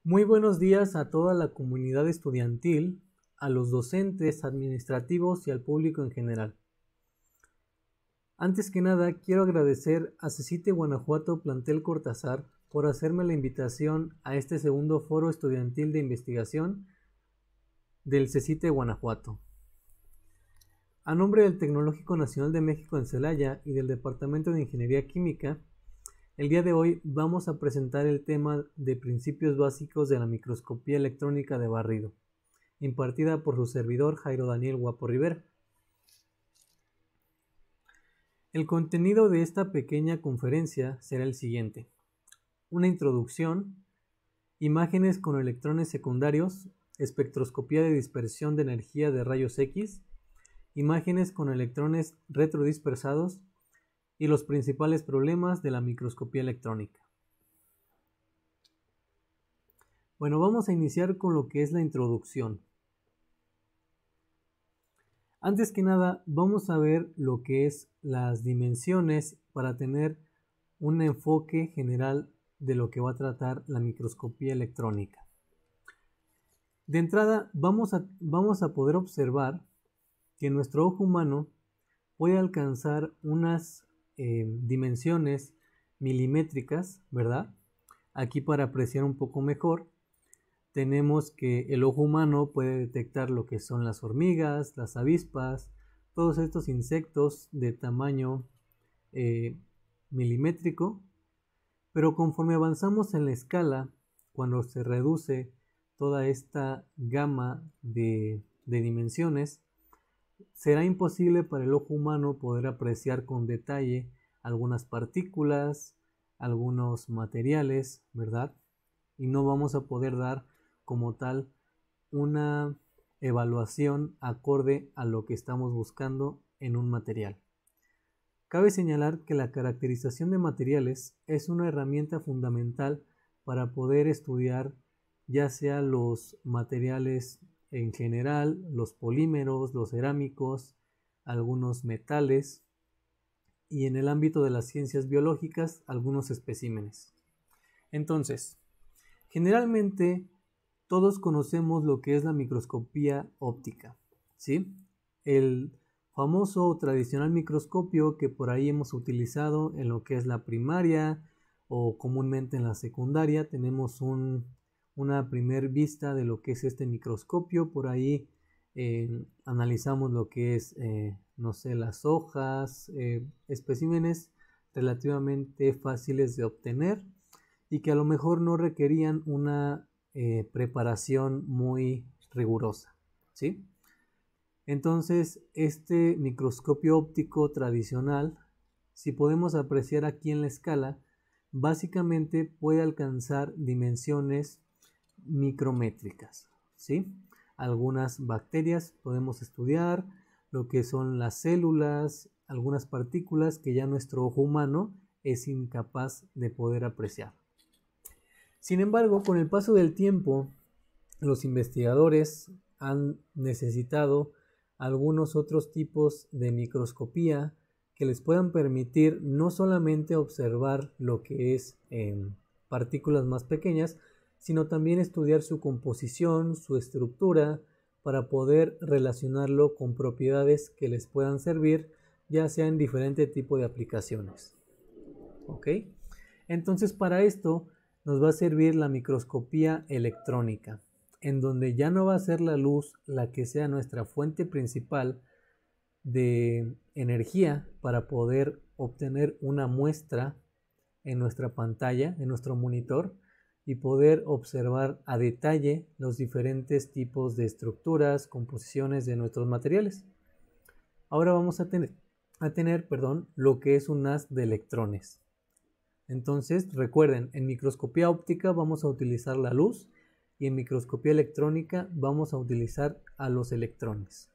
Muy buenos días a toda la comunidad estudiantil, a los docentes, administrativos y al público en general. Antes que nada, quiero agradecer a CECITE Guanajuato Plantel Cortázar por hacerme la invitación a este segundo foro estudiantil de investigación del CECITE Guanajuato. A nombre del Tecnológico Nacional de México en Celaya y del Departamento de Ingeniería Química, el día de hoy vamos a presentar el tema de principios básicos de la microscopía electrónica de barrido, impartida por su servidor Jairo Daniel Guapo Rivera. El contenido de esta pequeña conferencia será el siguiente: una introducción, imágenes con electrones secundarios, espectroscopía de dispersión de energía de rayos X, imágenes con electrones retrodispersados y los principales problemas de la microscopía electrónica. Bueno, vamos a iniciar con lo que es la introducción. Antes que nada, vamos a ver lo que es las dimensiones para tener un enfoque general de lo que va a tratar la microscopía electrónica. De entrada, vamos a poder observar que nuestro ojo humano puede alcanzar unas dimensiones milimétricas, ¿verdad? Aquí, para apreciar un poco mejor, tenemos que el ojo humano puede detectar lo que son las hormigas, las avispas, todos estos insectos de tamaño milimétrico, pero conforme avanzamos en la escala, cuando se reduce toda esta gama de dimensiones, será imposible para el ojo humano poder apreciar con detalle algunas partículas, algunos materiales, ¿verdad? Y no vamos a poder dar como tal una evaluación acorde a lo que estamos buscando en un material. Cabe señalar que la caracterización de materiales es una herramienta fundamental para poder estudiar ya sea los materiales en general, los polímeros, los cerámicos, algunos metales y en el ámbito de las ciencias biológicas algunos especímenes. Entonces, generalmente todos conocemos lo que es la microscopía óptica, ¿sí? El famoso o tradicional microscopio que por ahí hemos utilizado en lo que es la primaria o comúnmente en la secundaria. Tenemos una primer vista de lo que es este microscopio. Por ahí analizamos lo que es, no sé, las hojas, especímenes relativamente fáciles de obtener y que a lo mejor no requerían una preparación muy rigurosa, ¿sí? Entonces, este microscopio óptico tradicional, si podemos apreciar aquí en la escala, básicamente puede alcanzar dimensiones micrométricas, ¿sí? Algunas bacterias podemos estudiar, lo que son las células, algunas partículas que ya nuestro ojo humano es incapaz de poder apreciar. Sin embargo, con el paso del tiempo, los investigadores han necesitado algunos otros tipos de microscopía que les puedan permitir no solamente observar lo que es partículas más pequeñas, sino también estudiar su composición, su estructura, para poder relacionarlo con propiedades que les puedan servir, ya sea en diferente tipo de aplicaciones. ¿Ok? Entonces, para esto nos va a servir la microscopía electrónica, en donde ya no va a ser la luz la que sea nuestra fuente principal de energía para poder obtener una muestra en nuestra pantalla, en nuestro monitor, y poder observar a detalle los diferentes tipos de estructuras, composiciones de nuestros materiales. Ahora vamos a tener lo que es un haz de electrones. Entonces, recuerden, en microscopía óptica vamos a utilizar la luz y en microscopía electrónica vamos a utilizar a los electrones.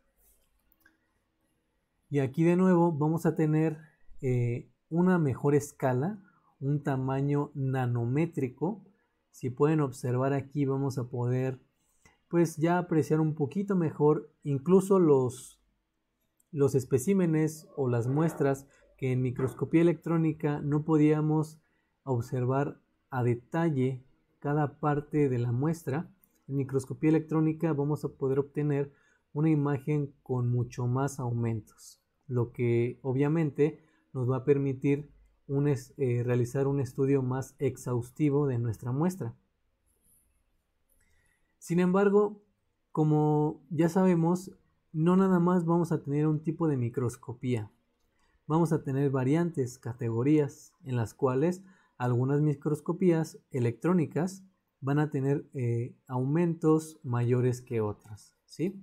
Y aquí de nuevo vamos a tener una mejor escala, un tamaño nanométrico. Si pueden observar aquí, vamos a poder pues ya apreciar un poquito mejor incluso los especímenes o las muestras que en microscopía electrónica no podíamos observar a detalle cada parte de la muestra, en microscopía electrónica vamos a poder obtener una imagen con mucho más aumentos, lo que obviamente nos va a permitir realizar un estudio más exhaustivo de nuestra muestra. Sin embargo, como ya sabemos, no nada más vamos a tener un tipo de microscopía. Vamos a tener variantes, categorías, en las cuales algunas microscopías electrónicas van a tener aumentos mayores que otras, ¿sí?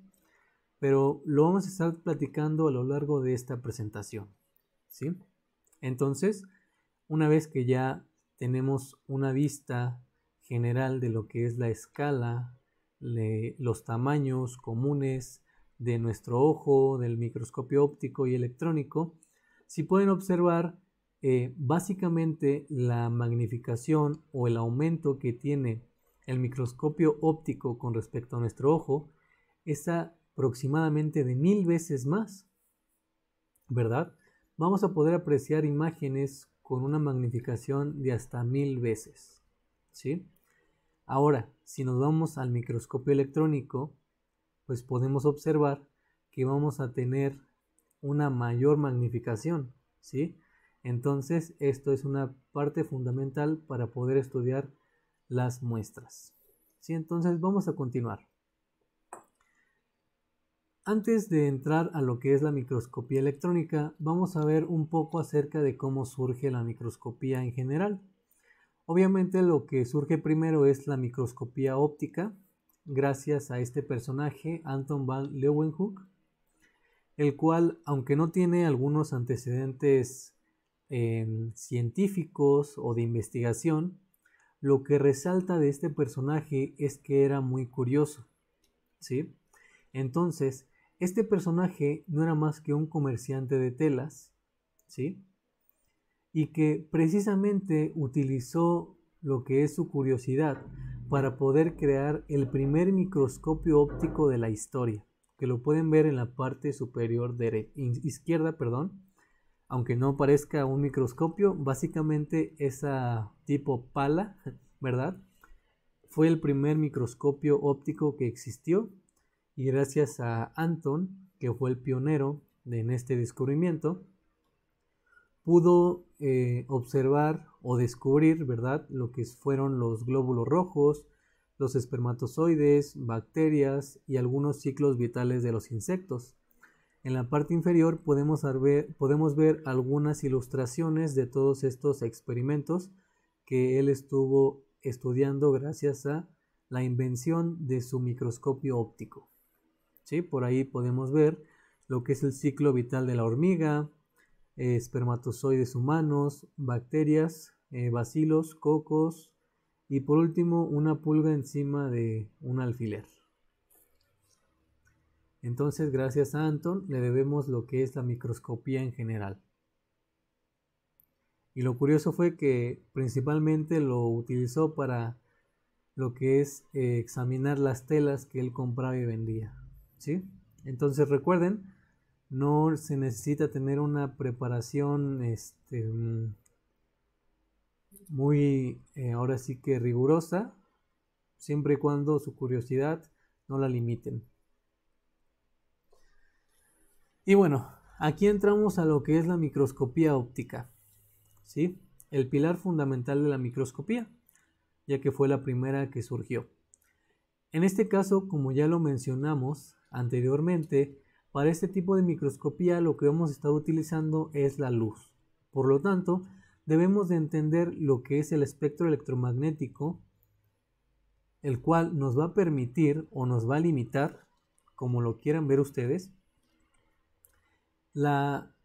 Pero lo vamos a estar platicando a lo largo de esta presentación, ¿sí? Entonces, una vez que ya tenemos una vista general de lo que es la escala, los tamaños comunes de nuestro ojo, del microscopio óptico y electrónico, si pueden observar, básicamente la magnificación o el aumento que tiene el microscopio óptico con respecto a nuestro ojo es aproximadamente de 1000 veces más, ¿verdad? Vamos a poder apreciar imágenes con una magnificación de hasta 1000 veces, ¿sí? Ahora, si nos vamos al microscopio electrónico, pues podemos observar que vamos a tener una mayor magnificación, ¿sí? Entonces, esto es una parte fundamental para poder estudiar las muestras, ¿sí? Entonces, vamos a continuar. Antes de entrar a lo que es la microscopía electrónica, vamos a ver un poco acerca de cómo surge la microscopía en general. Obviamente lo que surge primero es la microscopía óptica, gracias a este personaje, Anton van Leeuwenhoek, el cual, aunque no tiene algunos antecedentes científicos o de investigación, lo que resalta de este personaje es que era muy curioso, ¿sí? Entonces, este personaje no era más que un comerciante de telas, ¿sí? Y que precisamente utilizó lo que es su curiosidad para poder crear el primer microscopio óptico de la historia, que lo pueden ver en la parte superior izquierda, aunque no parezca un microscopio, básicamente esa tipo pala, ¿verdad? Fue el primer microscopio óptico que existió, y gracias a Anton, que fue el pionero en este descubrimiento, pudo observar o descubrir, ¿verdad?, lo que fueron los glóbulos rojos, los espermatozoides, bacterias y algunos ciclos vitales de los insectos. En la parte inferior podemos ver algunas ilustraciones de todos estos experimentos que él estuvo estudiando gracias a la invención de su microscopio óptico, ¿sí? Por ahí podemos ver lo que es el ciclo vital de la hormiga, espermatozoides humanos, bacterias, bacilos, cocos y por último una pulga encima de un alfiler. Entonces, gracias a Anton le debemos lo que es la microscopía en general. Y lo curioso fue que principalmente lo utilizó para lo que es examinar las telas que él compraba y vendía, ¿sí? Entonces recuerden, no se necesita tener una preparación muy, ahora sí que rigurosa, siempre y cuando su curiosidad no la limiten. Y bueno, aquí entramos a lo que es la microscopía óptica, ¿sí? El pilar fundamental de la microscopía, ya que fue la primera que surgió. En este caso, como ya lo mencionamos anteriormente, para este tipo de microscopía lo que vamos a estar utilizando es la luz. Por lo tanto, debemos de entender lo que es el espectro electromagnético, el cual nos va a permitir o nos va a limitar, como lo quieran ver ustedes, la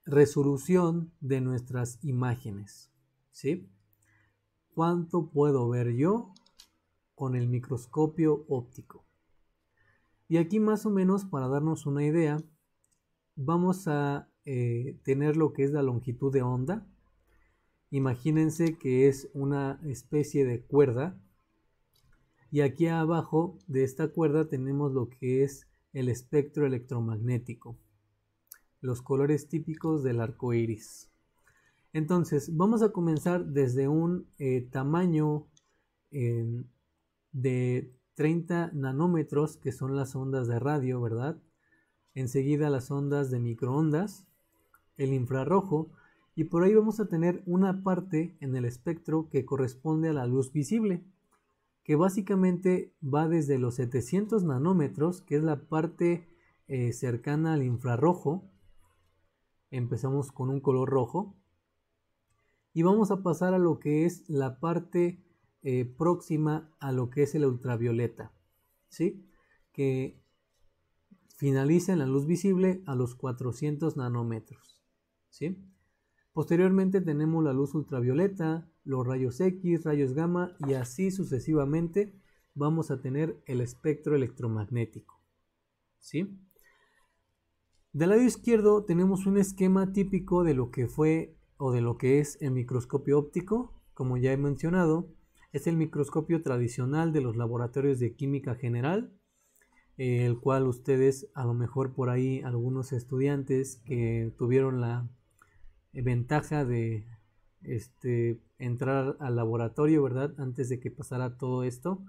resolución de nuestras imágenes, ¿sí? ¿Cuánto puedo ver yo con el microscopio óptico? Y aquí más o menos para darnos una idea, vamos a tener lo que es la longitud de onda. Imagínense que es una especie de cuerda y aquí abajo de esta cuerda tenemos lo que es el espectro electromagnético, los colores típicos del arco iris. Entonces vamos a comenzar desde un tamaño de 30 nanómetros, que son las ondas de radio, ¿verdad? Enseguida las ondas de microondas, el infrarrojo, y por ahí vamos a tener una parte en el espectro que corresponde a la luz visible, que básicamente va desde los 700 nanómetros, que es la parte cercana al infrarrojo. Empezamos con un color rojo y vamos a pasar a lo que es la parte próxima a lo que es el ultravioleta, ¿sí? Que finaliza en la luz visible a los 400 nanómetros, ¿sí? Posteriormente tenemos la luz ultravioleta, los rayos X, rayos gamma y así sucesivamente vamos a tener el espectro electromagnético, ¿sí? Del lado izquierdo tenemos un esquema típico de lo que fue o de lo que es el microscopio óptico. Como ya he mencionado, es el microscopio tradicional de los laboratorios de química general, el cual ustedes, a lo mejor por ahí algunos estudiantes que tuvieron la ventaja de entrar al laboratorio, ¿verdad? Antes de que pasara todo esto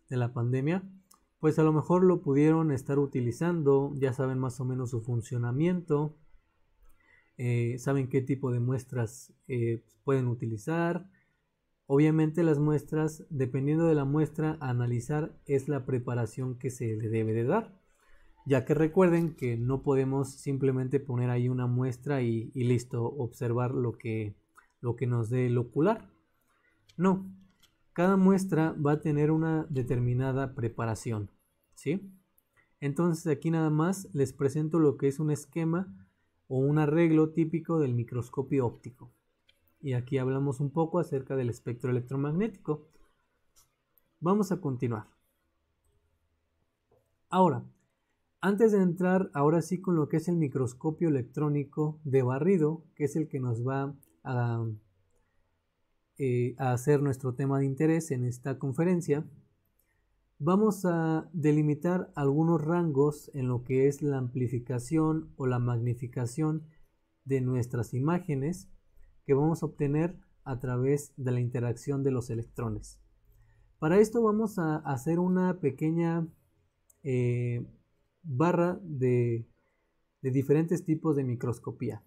de la pandemia, pues a lo mejor lo pudieron estar utilizando, ya saben más o menos su funcionamiento, saben qué tipo de muestras pueden utilizar. Obviamente las muestras, dependiendo de la muestra a analizar, es la preparación que se le debe de dar, ya que recuerden que no podemos simplemente poner ahí una muestra y listo, observar lo que nos dé el ocular. No, cada muestra va a tener una determinada preparación, ¿sí? Entonces aquí nada más les presento lo que es un esquema o un arreglo típico del microscopio óptico. Y aquí hablamos un poco acerca del espectro electromagnético. Vamos a continuar. Ahora, antes de entrar ahora sí con lo que es el microscopio electrónico de barrido, que es el que nos va a hacer nuestro tema de interés en esta conferencia, vamos a delimitar algunos rangos en lo que es la amplificación o la magnificación de nuestras imágenes que vamos a obtener a través de la interacción de los electrones. Para esto vamos a hacer una pequeña barra de diferentes tipos de microscopía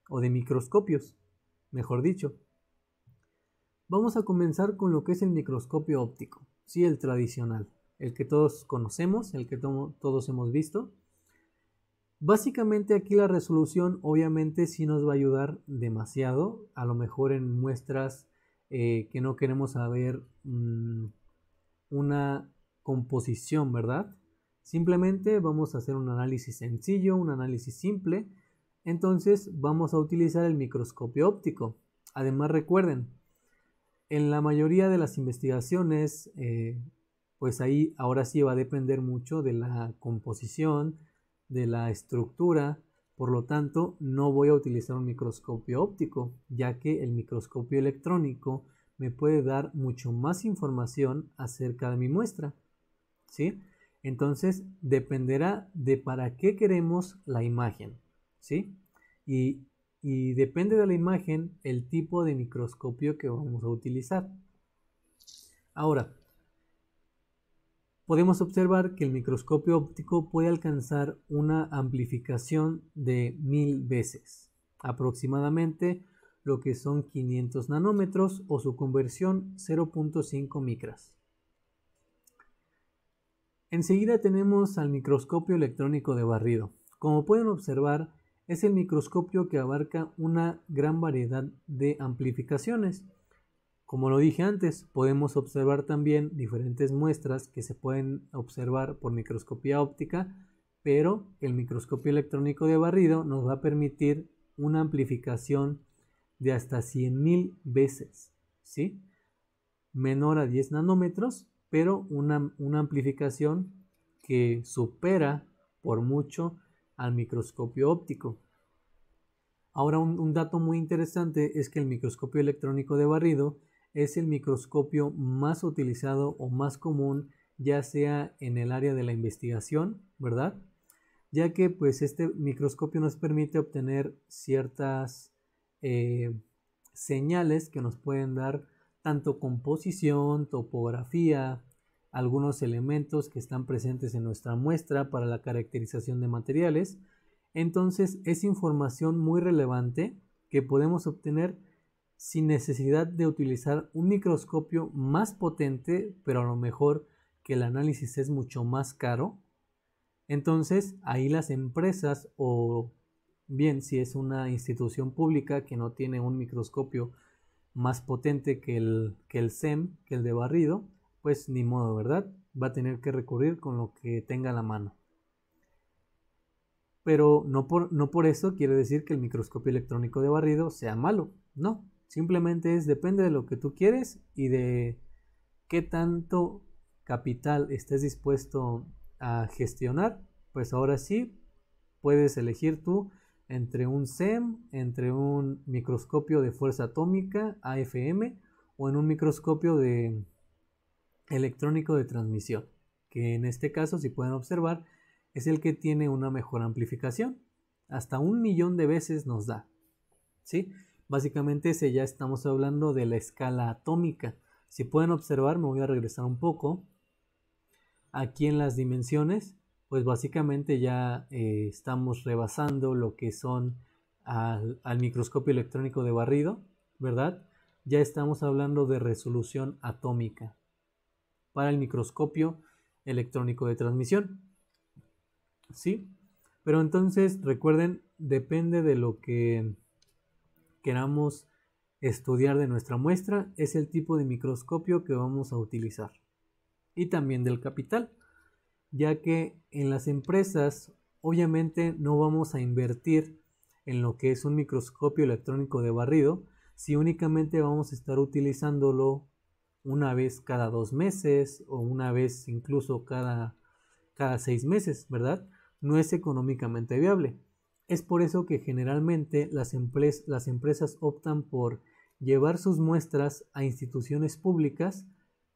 o de microscopios, mejor dicho. Vamos a comenzar con lo que es el microscopio óptico, sí, el tradicional, el que todos conocemos, el que todos hemos visto. Básicamente aquí la resolución obviamente sí nos va a ayudar demasiado, a lo mejor en muestras que no queremos saber una composición, ¿verdad? Simplemente vamos a hacer un análisis sencillo, un análisis simple, entonces vamos a utilizar el microscopio óptico. Además recuerden, en la mayoría de las investigaciones, pues ahí ahora sí va a depender mucho de la composición, de la estructura, por lo tanto no voy a utilizar un microscopio óptico, ya que el microscopio electrónico me puede dar mucho más información acerca de mi muestra, ¿sí? Entonces dependerá de para qué queremos la imagen, ¿sí? Y depende de la imagen el tipo de microscopio que vamos a utilizar. Ahora, podemos observar que el microscopio óptico puede alcanzar una amplificación de 1000 veces, aproximadamente lo que son 500 nanómetros o su conversión 0.5 micras. Enseguida tenemos al microscopio electrónico de barrido. Como pueden observar, es el microscopio que abarca una gran variedad de amplificaciones. Como lo dije antes, podemos observar también diferentes muestras que se pueden observar por microscopía óptica, pero el microscopio electrónico de barrido nos va a permitir una amplificación de hasta 100.000 veces, ¿sí? Menor a 10 nanómetros, pero una amplificación que supera por mucho al microscopio óptico. Ahora un dato muy interesante es que el microscopio electrónico de barrido es el microscopio más utilizado o más común, ya sea en el área de la investigación, ¿verdad? Ya que pues este microscopio nos permite obtener ciertas señales que nos pueden dar tanto composición, topografía, algunos elementos que están presentes en nuestra muestra para la caracterización de materiales. Entonces es información muy relevante que podemos obtener sin necesidad de utilizar un microscopio más potente, pero a lo mejor que el análisis es mucho más caro. Entonces ahí las empresas, o bien si es una institución pública que no tiene un microscopio más potente que el SEM, que el de barrido, pues ni modo, ¿verdad? Va a tener que recurrir con lo que tenga a la mano. Pero no por eso quiere decir que el microscopio electrónico de barrido sea malo, no. Simplemente depende de lo que tú quieres y de qué tanto capital estés dispuesto a gestionar. Pues ahora sí puedes elegir tú entre un SEM, entre un microscopio de fuerza atómica, AFM, o en un microscopio de electrónico de transmisión, que en este caso, si pueden observar, es el que tiene una mejor amplificación. Hasta 1.000.000 de veces nos da, ¿sí? Básicamente ese ya estamos hablando de la escala atómica. Si pueden observar, me voy a regresar un poco. Aquí en las dimensiones, pues básicamente ya estamos rebasando lo que son al microscopio electrónico de barrido, ¿verdad? Ya estamos hablando de resolución atómica para el microscopio electrónico de transmisión, ¿sí? Pero entonces recuerden, depende de lo que queramos estudiar de nuestra muestra, es el tipo de microscopio que vamos a utilizar. Y también del capital, ya que en las empresas obviamente no vamos a invertir en lo que es un microscopio electrónico de barrido si únicamente vamos a estar utilizándolo una vez cada 2 meses o una vez incluso cada 6 meses, ¿verdad? No es económicamente viable. Es por eso que generalmente las empresas optan por llevar sus muestras a instituciones públicas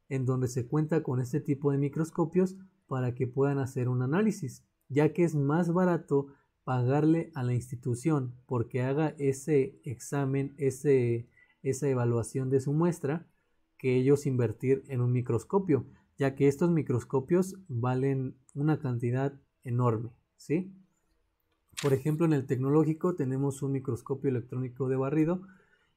en donde se cuenta con este tipo de microscopios para que puedan hacer un análisis, ya que es más barato pagarle a la institución porque haga ese examen, esa evaluación de su muestra, que ellos invertir en un microscopio, ya que estos microscopios valen una cantidad enorme, ¿sí? Por ejemplo, en el tecnológico tenemos un microscopio electrónico de barrido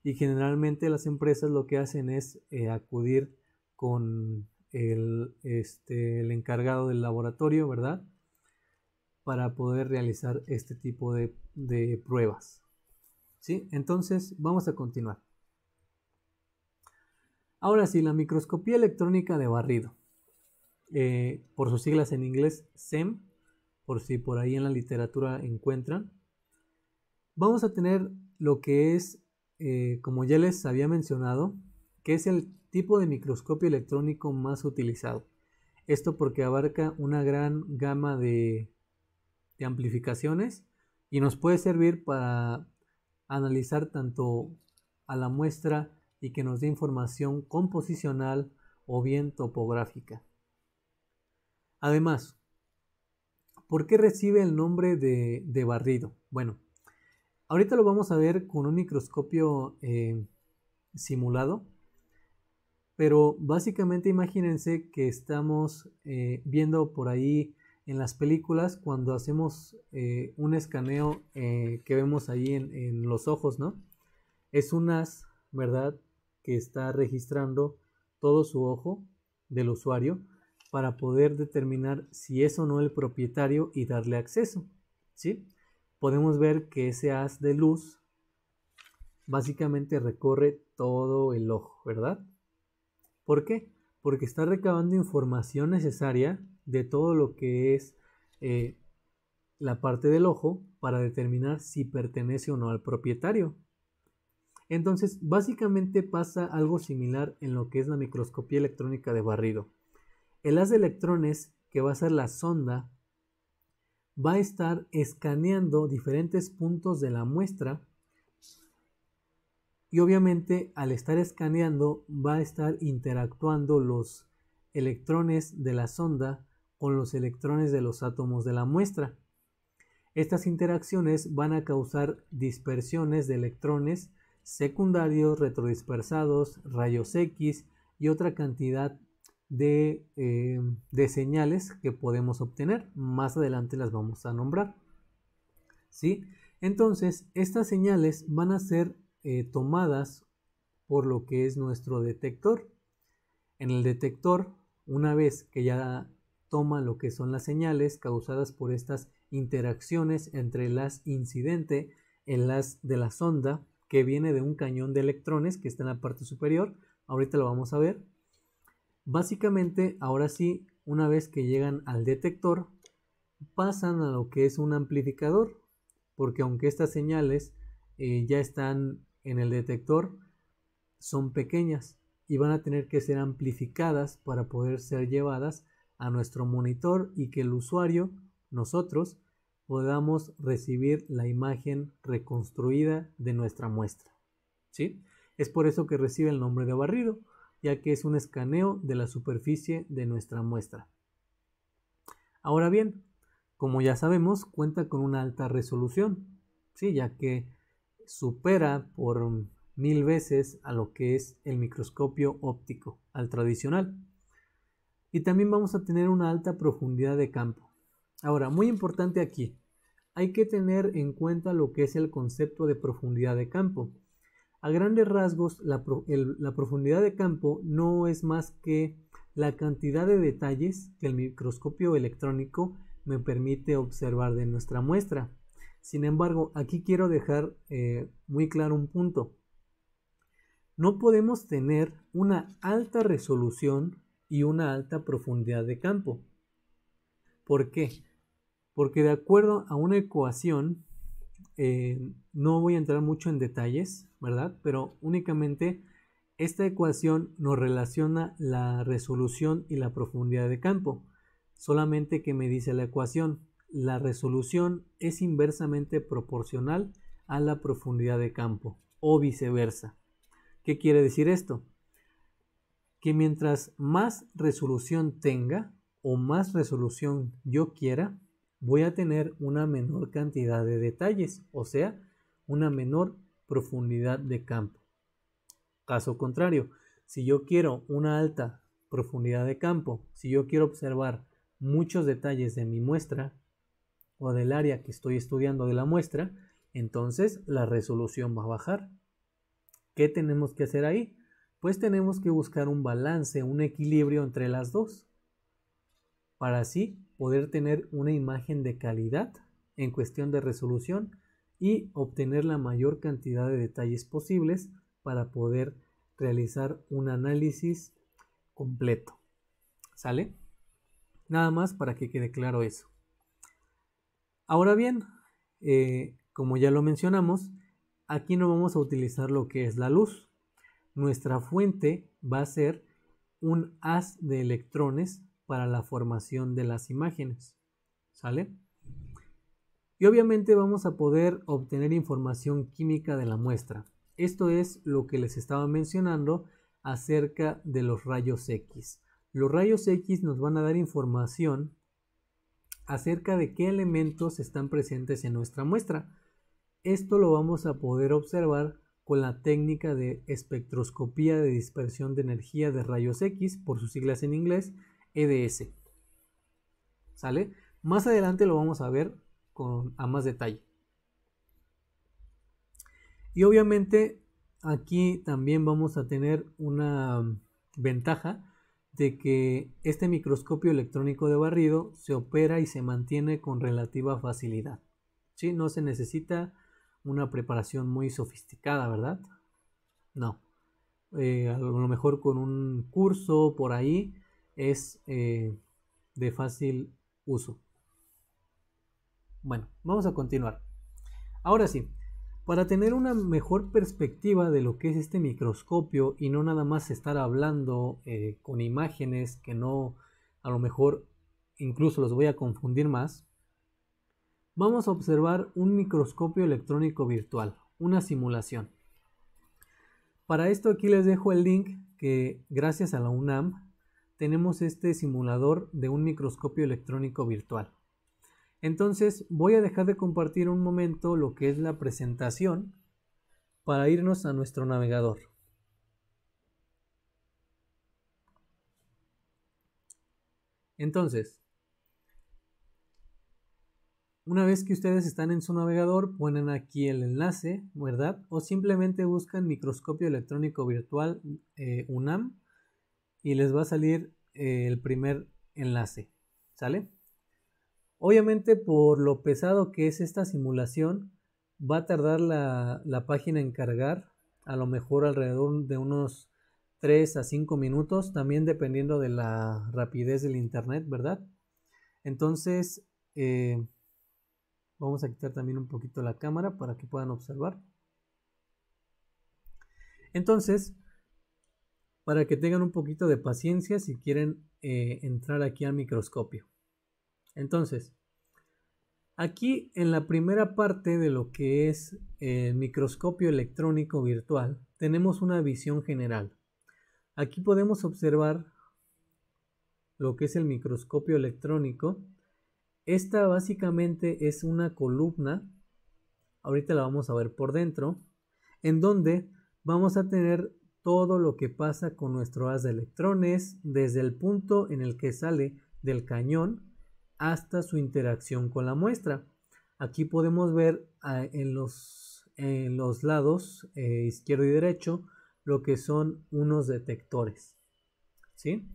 y generalmente las empresas lo que hacen es acudir con el encargado del laboratorio, ¿verdad? Para poder realizar este tipo de pruebas, ¿sí? Entonces, vamos a continuar. Ahora sí, la microscopía electrónica de barrido, por sus siglas en inglés SEM, por si por ahí en la literatura encuentran, vamos a tener lo que es, como ya les había mencionado, que es el tipo de microscopio electrónico más utilizado. Esto porque abarca una gran gama de amplificaciones y nos puede servir para analizar tanto a la muestra y que nos dé información composicional o bien topográfica. Además, ¿por qué recibe el nombre de barrido? Bueno, ahorita lo vamos a ver con un microscopio simulado, pero básicamente imagínense que estamos viendo por ahí en las películas cuando hacemos un escaneo que vemos ahí en los ojos, ¿no? Es un haz, ¿verdad?, que está registrando todo su ojo del usuario para poder determinar si es o no el propietario y darle acceso, ¿sí? Podemos ver que ese haz de luz básicamente recorre todo el ojo, ¿verdad? ¿Por qué? Porque está recabando información necesaria de todo lo que es la parte del ojo para determinar si pertenece o no al propietario. Entonces, básicamente pasa algo similar en lo que es la microscopía electrónica de barrido. El haz de electrones, que va a ser la sonda, va a estar escaneando diferentes puntos de la muestra y obviamente al estar escaneando va a estar interactuando los electrones de la sonda con los electrones de los átomos de la muestra. Estas interacciones van a causar dispersiones de electrones secundarios, retrodispersados, rayos X y otra cantidad de señales que podemos obtener. Más adelante las vamos a nombrar, ¿sí? Entonces, estas señales van a ser tomadas por lo que es nuestro detector. En el detector, una vez que ya toma lo que son las señales causadas por estas interacciones entre el haz incidente, el haz de la sonda, que viene de un cañón de electrones que está en la parte superior, ahorita lo vamos a ver. Básicamente, ahora sí, una vez que llegan al detector, pasan a lo que es un amplificador, porque aunque estas señales ya están en el detector, son pequeñas y van a tener que ser amplificadas para poder ser llevadas a nuestro monitor y que el usuario, nosotros, podamos recibir la imagen reconstruida de nuestra muestra, ¿sí? Es por eso que recibe el nombre de barrido, ya que es un escaneo de la superficie de nuestra muestra. Ahora bien, como ya sabemos, cuenta con una alta resolución, ¿sí? Ya que supera por 1000 veces a lo que es el microscopio óptico, al tradicional. Y también vamos a tener una alta profundidad de campo. Ahora, muy importante aquí, hay que tener en cuenta lo que es el concepto de profundidad de campo. A grandes rasgos, la profundidad de campo no es más que la cantidad de detalles que el microscopio electrónico me permite observar de nuestra muestra. Sin embargo, aquí quiero dejar muy claro un punto. No podemos tener una alta resolución y una alta profundidad de campo. ¿Por qué? Porque de acuerdo a una ecuación, no voy a entrar mucho en detalles, ¿verdad? Pero únicamente esta ecuación nos relaciona la resolución y la profundidad de campo. Solamente que me dice la ecuación, la resolución es inversamente proporcional a la profundidad de campo o viceversa. ¿Qué quiere decir esto? Que mientras más resolución tenga o más resolución yo quiera, voy a tener una menor cantidad de detalles, o sea, una menor profundidad de campo. Caso contrario, si yo quiero una alta profundidad de campo, si yo quiero observar muchos detalles de mi muestra o del área que estoy estudiando de la muestra, entonces la resolución va a bajar. ¿Qué tenemos que hacer ahí? Pues tenemos que buscar un balance, un equilibrio entre las dos, para así poder tener una imagen de calidad en cuestión de resolución y obtener la mayor cantidad de detalles posibles para poder realizar un análisis completo. ¿Sale? Nada más para que quede claro eso. Ahora bien, como ya lo mencionamos, aquí no vamos a utilizar lo que es la luz. Nuestra fuente va a ser un haz de electrones para la formación de las imágenes, ¿sale? Y obviamente vamos a poder obtener información química de la muestra. Esto es lo que les estaba mencionando acerca de los rayos X. Los rayos X nos van a dar información acerca de qué elementos están presentes en nuestra muestra. Esto lo vamos a poder observar con la técnica de espectroscopía de dispersión de energía de rayos X, por sus siglas en inglés, EDS. ¿Sale? Más adelante lo vamos a ver a más detalle. Y obviamente aquí también vamos a tener una ventaja de que este microscopio electrónico de barrido se opera y se mantiene con relativa facilidad. ¿Sí? No se necesita una preparación muy sofisticada, ¿verdad? No. A lo mejor con un curso por ahí es de fácil uso. Bueno, vamos a continuar. Ahora sí, para tener una mejor perspectiva de lo que es este microscopio y no nada más estar hablando con imágenes que no, a lo mejor incluso los voy a confundir más, vamos a observar un microscopio electrónico virtual, una simulación. Para esto aquí les dejo el link que gracias a la UNAM tenemos este simulador de un microscopio electrónico virtual. Entonces voy a dejar de compartir un momento lo que es la presentación para irnos a nuestro navegador. Entonces, una vez que ustedes están en su navegador, ponen aquí el enlace, ¿verdad? O simplemente buscan microscopio electrónico virtual UNAM y les va a salir el primer enlace, ¿sale? Obviamente, por lo pesado que es esta simulación, va a tardar la página en cargar, a lo mejor alrededor de unos 3 a 5 minutos, también dependiendo de la rapidez del internet, ¿verdad? Entonces, vamos a quitar también un poquito la cámara para que puedan observar. Entonces, para que tengan un poquito de paciencia si quieren entrar aquí al microscopio. Entonces, aquí en la primera parte de lo que es el microscopio electrónico virtual, tenemos una visión general. Aquí podemos observar lo que es el microscopio electrónico. Esta básicamente es una columna, ahorita la vamos a ver por dentro, en donde vamos a tener todo lo que pasa con nuestro haz de electrones, desde el punto en el que sale del cañón hasta su interacción con la muestra. Aquí podemos ver en los lados izquierdo y derecho lo que son unos detectores, ¿sí?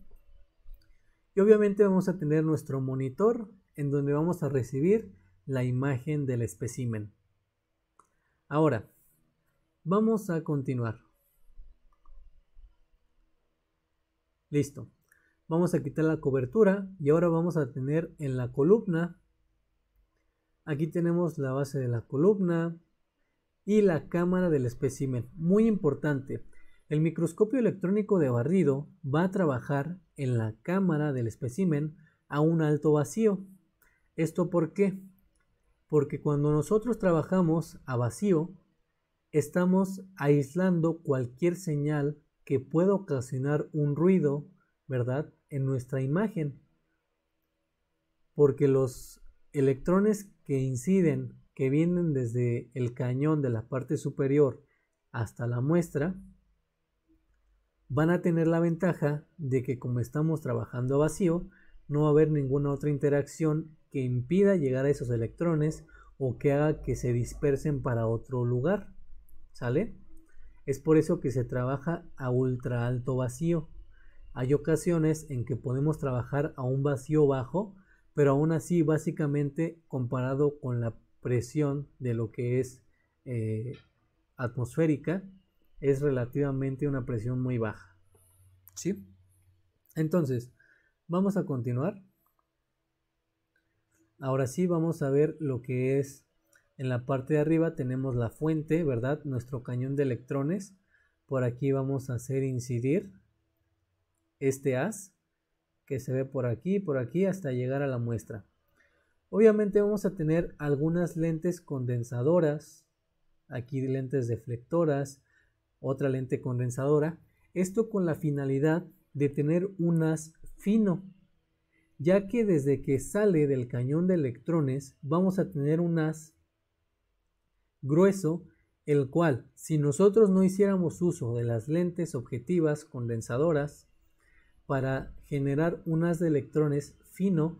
Y obviamente vamos a tener nuestro monitor en donde vamos a recibir la imagen del espécimen. Ahora, vamos a continuar. Listo. Vamos a quitar la cobertura y ahora vamos a tener en la columna, aquí tenemos la base de la columna y la cámara del espécimen. Muy importante, el microscopio electrónico de barrido va a trabajar en la cámara del espécimen a un alto vacío. ¿Esto por qué? Porque cuando nosotros trabajamos a vacío, estamos aislando cualquier señal que pueda ocasionar un ruido, ¿verdad?, en nuestra imagen. Porque los electrones que inciden, que vienen desde el cañón de la parte superior hasta la muestra, van a tener la ventaja de que como estamos trabajando a vacío, no va a haber ninguna otra interacción que impida llegar a esos electrones o que haga que se dispersen para otro lugar, ¿sale? Es por eso que se trabaja a ultra alto vacío. Hay ocasiones en que podemos trabajar a un vacío bajo, pero aún así básicamente comparado con la presión de lo que es atmosférica, es relativamente una presión muy baja, ¿sí? Entonces, vamos a continuar. Ahora sí vamos a ver lo que es en la parte de arriba tenemos la fuente, ¿verdad? Nuestro cañón de electrones. Por aquí vamos a hacer incidir este haz que se ve por aquí hasta llegar a la muestra. Obviamente vamos a tener algunas lentes condensadoras, aquí lentes deflectoras, otra lente condensadora, esto con la finalidad de tener un haz fino, ya que desde que sale del cañón de electrones vamos a tener un haz grueso, el cual, si nosotros no hiciéramos uso de las lentes objetivas condensadoras para generar un haz de electrones fino,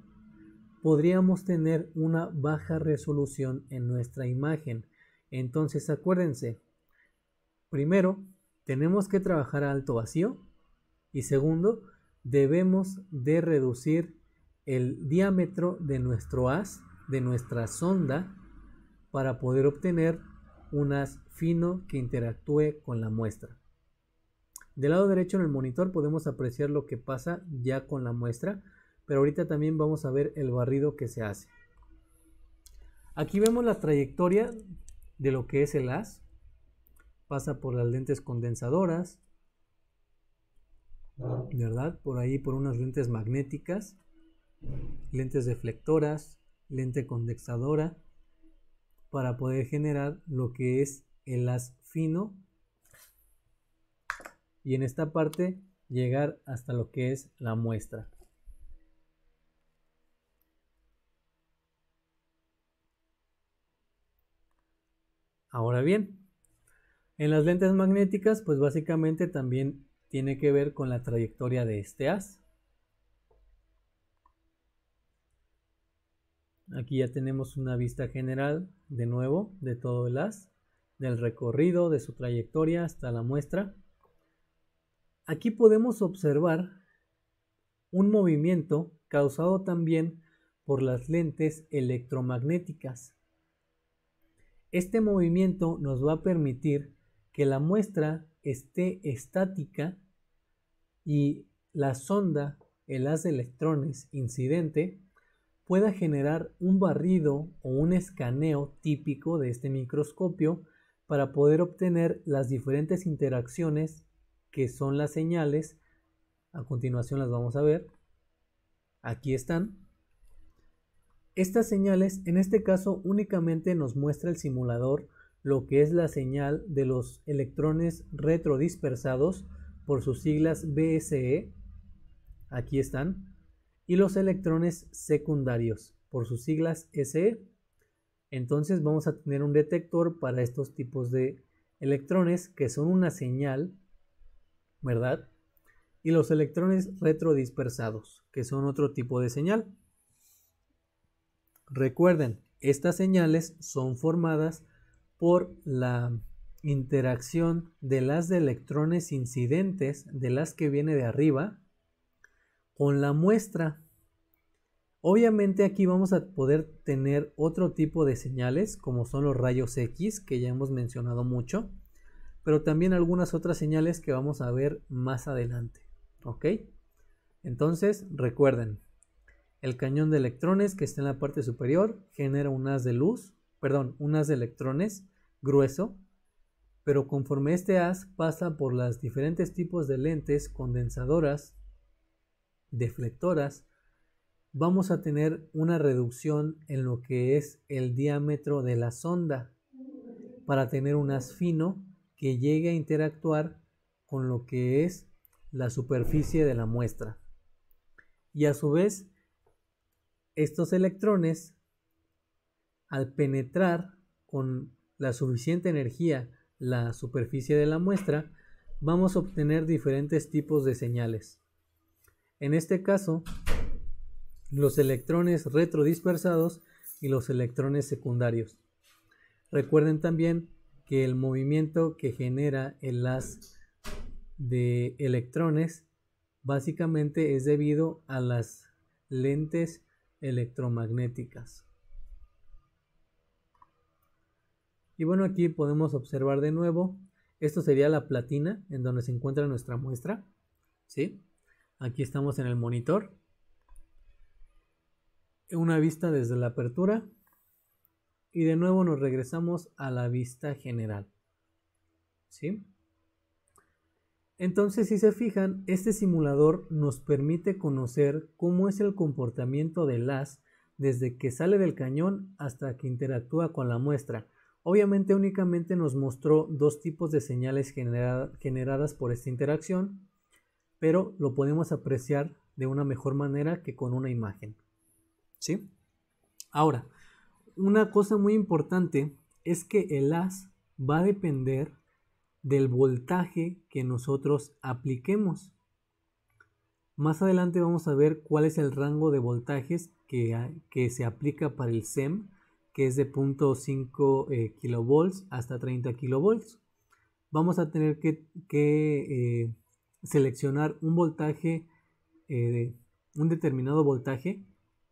podríamos tener una baja resolución en nuestra imagen. Entonces acuérdense, primero tenemos que trabajar a alto vacío y segundo debemos de reducir el diámetro de nuestro haz, de nuestra sonda, para poder obtener un haz fino que interactúe con la muestra. Del lado derecho en el monitor podemos apreciar lo que pasa ya con la muestra, pero ahorita también vamos a ver el barrido que se hace. Aquí vemos la trayectoria de lo que es el haz. Pasa por las lentes condensadoras, ¿verdad? Por ahí por unas lentes magnéticas, lentes deflectoras, lente condensadora, para poder generar lo que es el haz fino y en esta parte llegar hasta lo que es la muestra. Ahora bien, En las lentes magnéticas, pues básicamente también tiene que ver con la trayectoria de este haz. Aquí ya tenemos una vista general, de nuevo, de todo el haz, del recorrido, de su trayectoria hasta la muestra. Aquí podemos observar un movimiento causado también por las lentes electromagnéticas. Este movimiento nos va a permitir que la muestra esté estática y la sonda, el haz de electrones incidente, pueda generar un barrido o un escaneo típico de este microscopio para poder obtener las diferentes interacciones que son las señales. A continuación las vamos a ver. Aquí están. Estas señales, en este caso, únicamente nos muestra el simulador lo que es la señal de los electrones retrodispersados, por sus siglas BSE. Aquí están. Y los electrones secundarios, por sus siglas SE. Entonces vamos a tener un detector para estos tipos de electrones que son una señal, ¿verdad? Y los electrones retrodispersados, que son otro tipo de señal. Recuerden, estas señales son formadas por la interacción de las de electrones incidentes, de las que viene de arriba, con la muestra. Obviamente aquí vamos a poder tener otro tipo de señales, como son los rayos X, que ya hemos mencionado mucho, pero también algunas otras señales que vamos a ver más adelante. ¿Ok? Entonces, recuerden, el cañón de electrones que está en la parte superior genera un haz de luz, un haz de electrones grueso, pero conforme este haz pasa por los diferentes tipos de lentes condensadoras, deflectoras, vamos a tener una reducción en lo que es el diámetro de la sonda para tener un haz fino que llegue a interactuar con lo que es la superficie de la muestra. Y a su vez, estos electrones, al penetrar con la suficiente energía la superficie de la muestra, vamos a obtener diferentes tipos de señales. En este caso, los electrones retrodispersados y los electrones secundarios. Recuerden también que el movimiento que genera el haz de electrones básicamente es debido a las lentes electromagnéticas. Y bueno, aquí podemos observar de nuevo, esto sería la platina en donde se encuentra nuestra muestra, ¿sí? Aquí estamos en el monitor. Una vista desde la apertura y de nuevo nos regresamos a la vista general, ¿sí? Entonces, si se fijan, este simulador nos permite conocer cómo es el comportamiento del haz desde que sale del cañón hasta que interactúa con la muestra. Obviamente únicamente nos mostró dos tipos de señales generadas por esta interacción, pero lo podemos apreciar de una mejor manera que con una imagen, ¿sí? Ahora, una cosa muy importante es que el haz va a depender del voltaje que nosotros apliquemos. Más adelante vamos a ver cuál es el rango de voltajes que se aplica para el SEM, que es de 0.5 kilovolts hasta 30 kilovolts. Vamos a tener que seleccionar un voltaje, un determinado voltaje,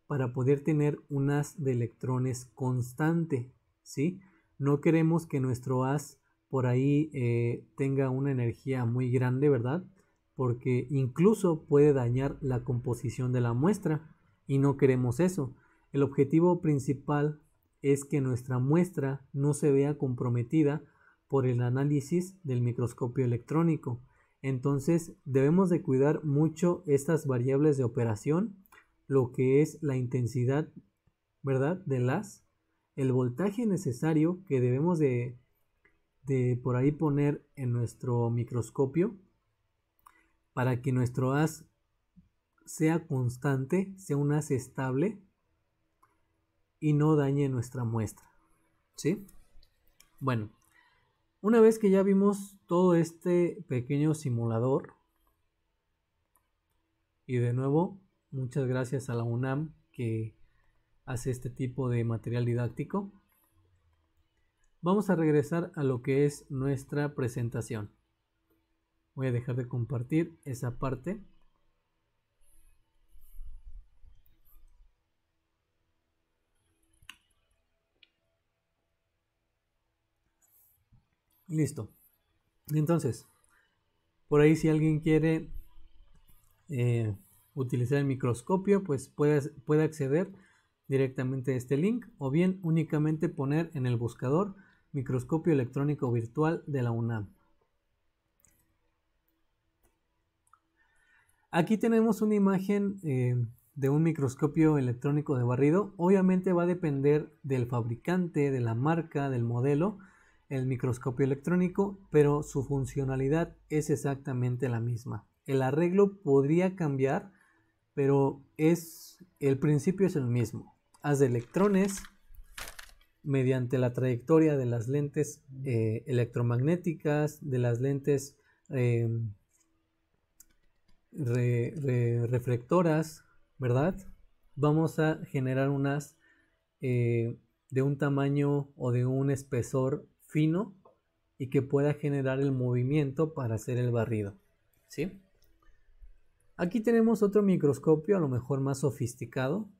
para poder tener un haz de electrones constante, ¿sí? No queremos que nuestro haz por ahí tenga una energía muy grande, ¿verdad? Porque incluso puede dañar la composición de la muestra y no queremos eso. El objetivo principal es que nuestra muestra no se vea comprometida por el análisis del microscopio electrónico. Entonces debemos de cuidar mucho estas variables de operación, lo que es la intensidad, ¿verdad?, del haz, el voltaje necesario que debemos de por ahí poner en nuestro microscopio para que nuestro haz sea constante, sea un haz estable y no dañe nuestra muestra, ¿sí? Bueno, Una vez que ya vimos todo este pequeño simulador, y de nuevo, muchas gracias a la UNAM que hace este tipo de material didáctico, vamos a regresar a lo que es nuestra presentación. Voy a dejar de compartir esa parte. Listo. Entonces, por ahí si alguien quiere utilizar el microscopio, pues puede acceder directamente a este link, o bien únicamente poner en el buscador microscopio electrónico virtual de la UNAM. Aquí tenemos una imagen de un microscopio electrónico de barrido. Obviamente va a depender del fabricante, de la marca, del modelo, el microscopio electrónico, pero su funcionalidad es exactamente la misma. El arreglo podría cambiar, pero el principio es el mismo. Haz de electrones mediante la trayectoria de las lentes electromagnéticas, de las lentes reflectoras, ¿verdad? Vamos a generar unas de un tamaño o de un espesor fino y que pueda generar el movimiento para hacer el barrido, ¿sí? Aquí tenemos otro microscopio, a lo mejor más sofisticado,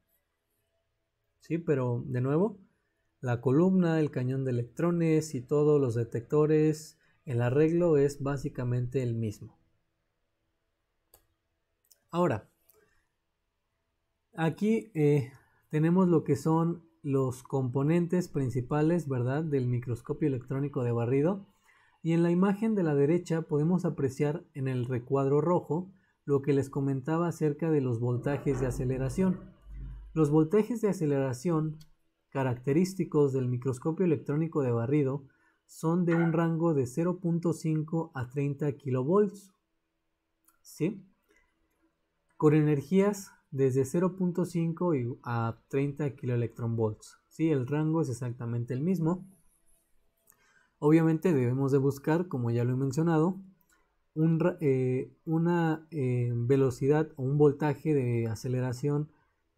¿sí? Pero de nuevo, la columna, el cañón de electrones y todos los detectores, el arreglo es básicamente el mismo. Ahora, aquí tenemos lo que son los componentes principales, ¿verdad?, del microscopio electrónico de barrido. Y en la imagen de la derecha podemos apreciar en el recuadro rojo lo que les comentaba acerca de los voltajes de aceleración. Los voltajes de aceleración característicos del microscopio electrónico de barrido son de un rango de 0.5 a 30 kilovolts, ¿sí?, con energías desde 0.5 a 30 kiloelectronvolts, ¿sí? El rango es exactamente el mismo. Obviamente debemos de buscar, como ya lo he mencionado, una velocidad o un voltaje de aceleración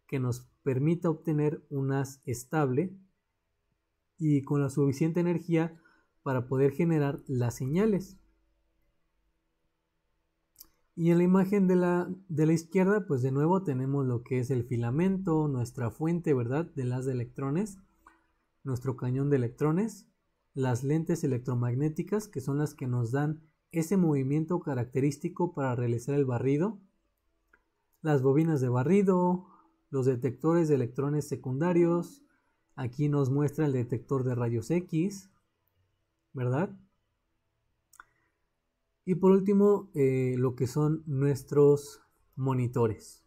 que nos permita obtener un haz estable y con la suficiente energía para poder generar las señales. Y en la imagen de la izquierda, pues de nuevo tenemos lo que es el filamento, nuestra fuente, ¿verdad?, del haz de electrones, nuestro cañón de electrones, las lentes electromagnéticas, que son las que nos dan ese movimiento característico para realizar el barrido, las bobinas de barrido, los detectores de electrones secundarios, aquí nos muestra el detector de rayos X, ¿verdad? Y por último, lo que son nuestros monitores.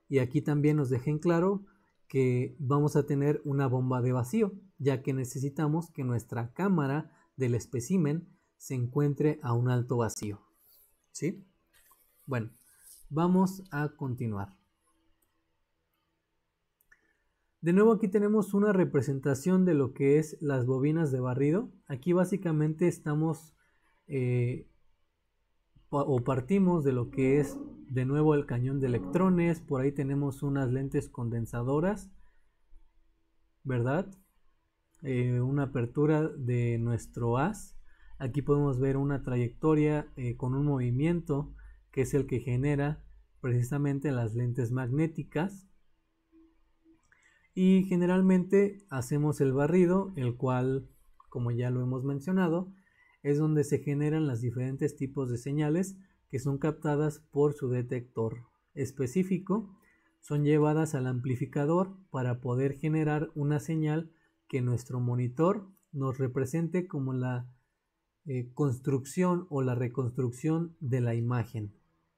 Y aquí también nos dejen claro que vamos a tener una bomba de vacío, ya que necesitamos que nuestra cámara del espécimen se encuentre a un alto vacío, ¿sí? Bueno, vamos a continuar. De nuevo aquí tenemos una representación de lo que es las bobinas de barrido. Aquí básicamente estamos o partimos de lo que es de nuevo el cañón de electrones. Por ahí tenemos unas lentes condensadoras, ¿verdad? Una apertura de nuestro haz. Aquí podemos ver una trayectoria con un movimiento que es el que genera precisamente las lentes magnéticas. Y generalmente hacemos el barrido, el cual, como ya lo hemos mencionado, es donde se generan los diferentes tipos de señales que son captadas por su detector específico, son llevadas al amplificador para poder generar una señal que nuestro monitor nos represente como la construcción o la reconstrucción de la imagen,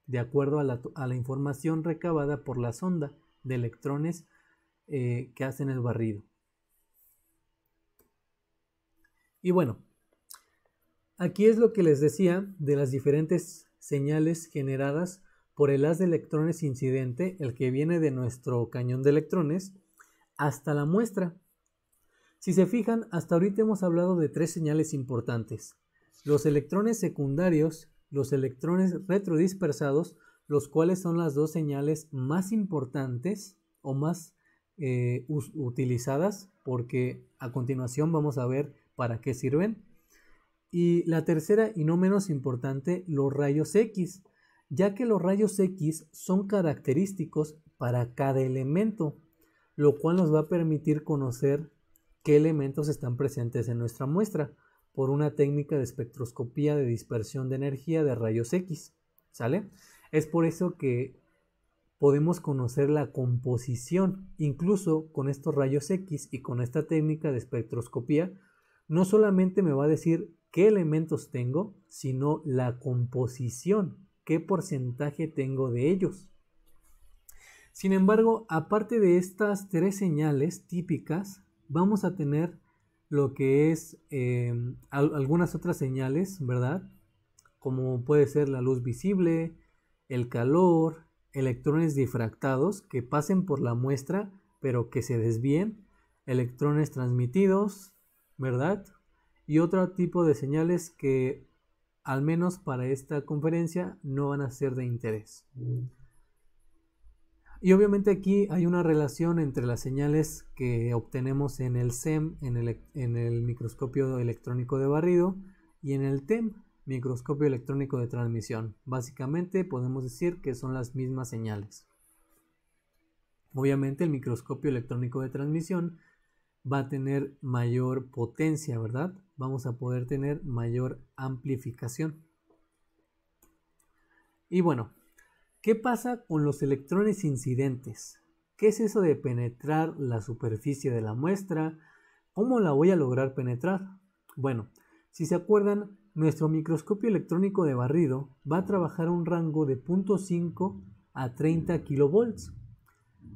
de acuerdo a la información recabada por la sonda de electrones que hacen el barrido. Y bueno, aquí es lo que les decía de las diferentes señales generadas por el haz de electrones incidente, el que viene de nuestro cañón de electrones, hasta la muestra. Si se fijan, hasta ahorita hemos hablado de tres señales importantes. los electrones secundarios, los electrones retrodispersados, los cuales son las dos señales más importantes o más utilizadas, porque a continuación vamos a ver para qué sirven. Y la tercera y no menos importante, los rayos X, ya que los rayos X son característicos para cada elemento, lo cual nos va a permitir conocer qué elementos están presentes en nuestra muestra por una técnica de espectroscopía de dispersión de energía de rayos X, ¿sale? Es por eso que podemos conocer la composición, incluso con estos rayos X y con esta técnica de espectroscopía, no solamente me va a decir qué elementos tengo, sino la composición, qué porcentaje tengo de ellos. Sin embargo, aparte de estas tres señales típicas, vamos a tener lo que es algunas otras señales, ¿verdad? Como puede ser la luz visible, el calor, electrones difractados que pasen por la muestra pero que se desvíen, electrones transmitidos, ¿verdad? Y otro tipo de señales que al menos para esta conferencia no van a ser de interés. Y obviamente aquí hay una relación entre las señales que obtenemos en el SEM, en el microscopio electrónico de barrido, y en el TEM, microscopio electrónico de transmisión. Básicamente podemos decir que son las mismas señales. Obviamente el microscopio electrónico de transmisión va a tener mayor potencia, ¿verdad? Vamos a poder tener mayor amplificación. Y bueno, ¿qué pasa con los electrones incidentes? ¿Qué es eso de penetrar la superficie de la muestra? ¿Cómo la voy a lograr penetrar? Bueno, si se acuerdan, nuestro microscopio electrónico de barrido va a trabajar a un rango de 0.5 a 30 kilovolts.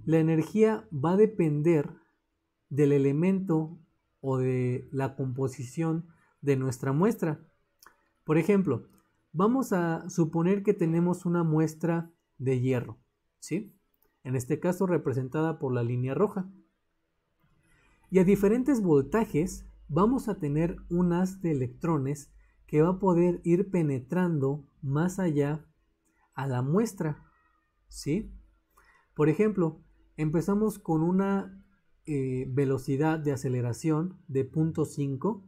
La energía va a depender del elemento o de la composición de nuestra muestra. Por ejemplo, vamos a suponer que tenemos una muestra de hierro, ¿sí? En este caso representada por la línea roja. Y a diferentes voltajes vamos a tener un haz de electrones que va a poder ir penetrando más allá a la muestra, ¿sí? Por ejemplo, empezamos con una velocidad de aceleración de 0.5,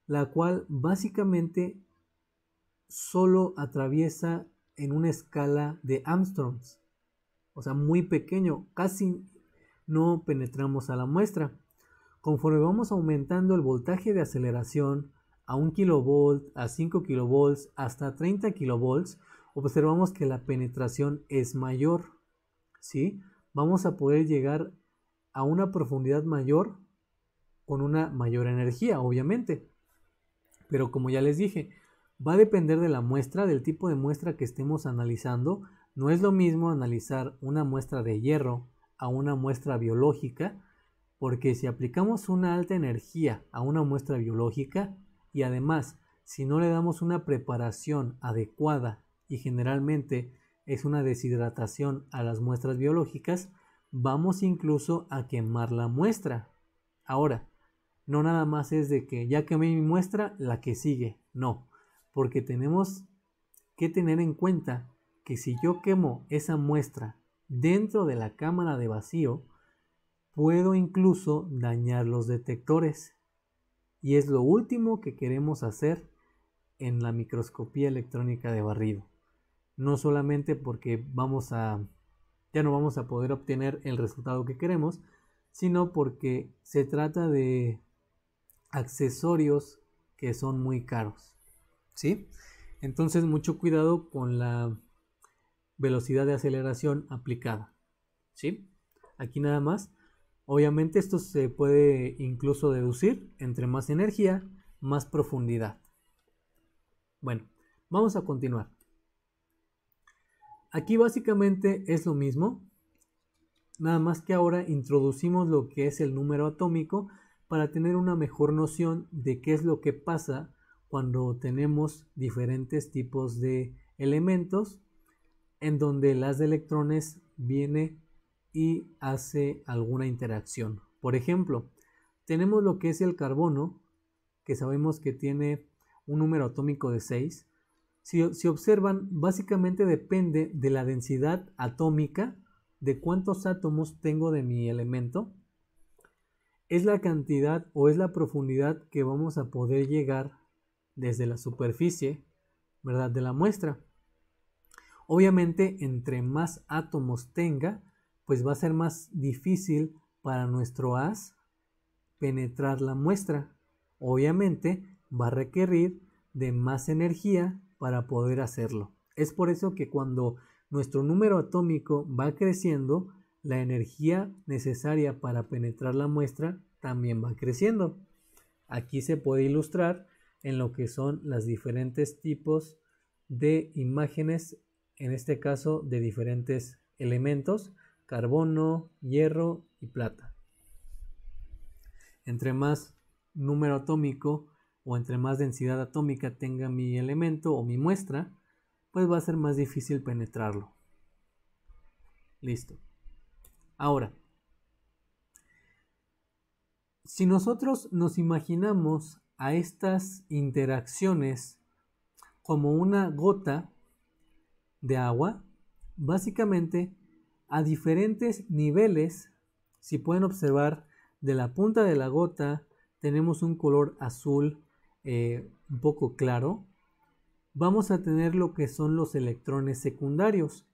la cual básicamente solo atraviesa en una escala de Angstroms, o sea, muy pequeño, casi no penetramos a la muestra. Conforme vamos aumentando el voltaje de aceleración a 1 kilovolt, a 5 kilovolts, hasta 30 kilovolts, observamos que la penetración es mayor, ¿sí? Vamos a poder llegar a una profundidad mayor con una mayor energía, obviamente. Pero como ya les dije, va a depender de la muestra, del tipo de muestra que estemos analizando. No es lo mismo analizar una muestra de hierro a una muestra biológica, porque si aplicamos una alta energía a una muestra biológica y además si no le damos una preparación adecuada y generalmente es una deshidratación a las muestras biológicas, vamos incluso a quemar la muestra. Ahora, no nada más es de que ya quemé mi muestra, la que sigue, no, porque tenemos que tener en cuenta que si yo quemo esa muestra dentro de la cámara de vacío, puedo incluso dañar los detectores. Y es lo último que queremos hacer en la microscopía electrónica de barrido. No solamente porque ya no vamos a poder obtener el resultado que queremos, sino porque se trata de accesorios que son muy caros, ¿sí? Entonces mucho cuidado con la velocidad de aceleración aplicada, ¿sí? Aquí nada más. Obviamente esto se puede incluso deducir: entre más energía, más profundidad. Bueno, vamos a continuar. Aquí básicamente es lo mismo, nada más que ahora introducimos lo que es el número atómico para tener una mejor noción de qué es lo que pasa cuando tenemos diferentes tipos de elementos en donde el haz de electrones viene y hace alguna interacción. Por ejemplo, tenemos lo que es el carbono, que sabemos que tiene un número atómico de 6, si observan, básicamente depende de la densidad atómica, de cuántos átomos tengo de mi elemento, es la cantidad o es la profundidad que vamos a poder llegar desde la superficie, ¿verdad?, de la muestra. Obviamente, entre más átomos tenga, pues va a ser más difícil para nuestro haz penetrar la muestra. Obviamente, va a requerir de más energía para poder hacerlo. Es por eso que cuando nuestro número atómico va creciendo, la energía necesaria para penetrar la muestra también va creciendo. Aquí se puede ilustrar en lo que son los diferentes tipos de imágenes, en este caso de diferentes elementos, carbono, hierro y plata. Entre más número atómico o entre más densidad atómica tenga mi elemento o mi muestra, pues va a ser más difícil penetrarlo. Listo. Ahora, si nosotros nos imaginamos a estas interacciones como una gota de agua, básicamente a diferentes niveles, si pueden observar, de la punta de la gota tenemos un color azul un poco claro. Vamos a tener lo que son los electrones secundarios,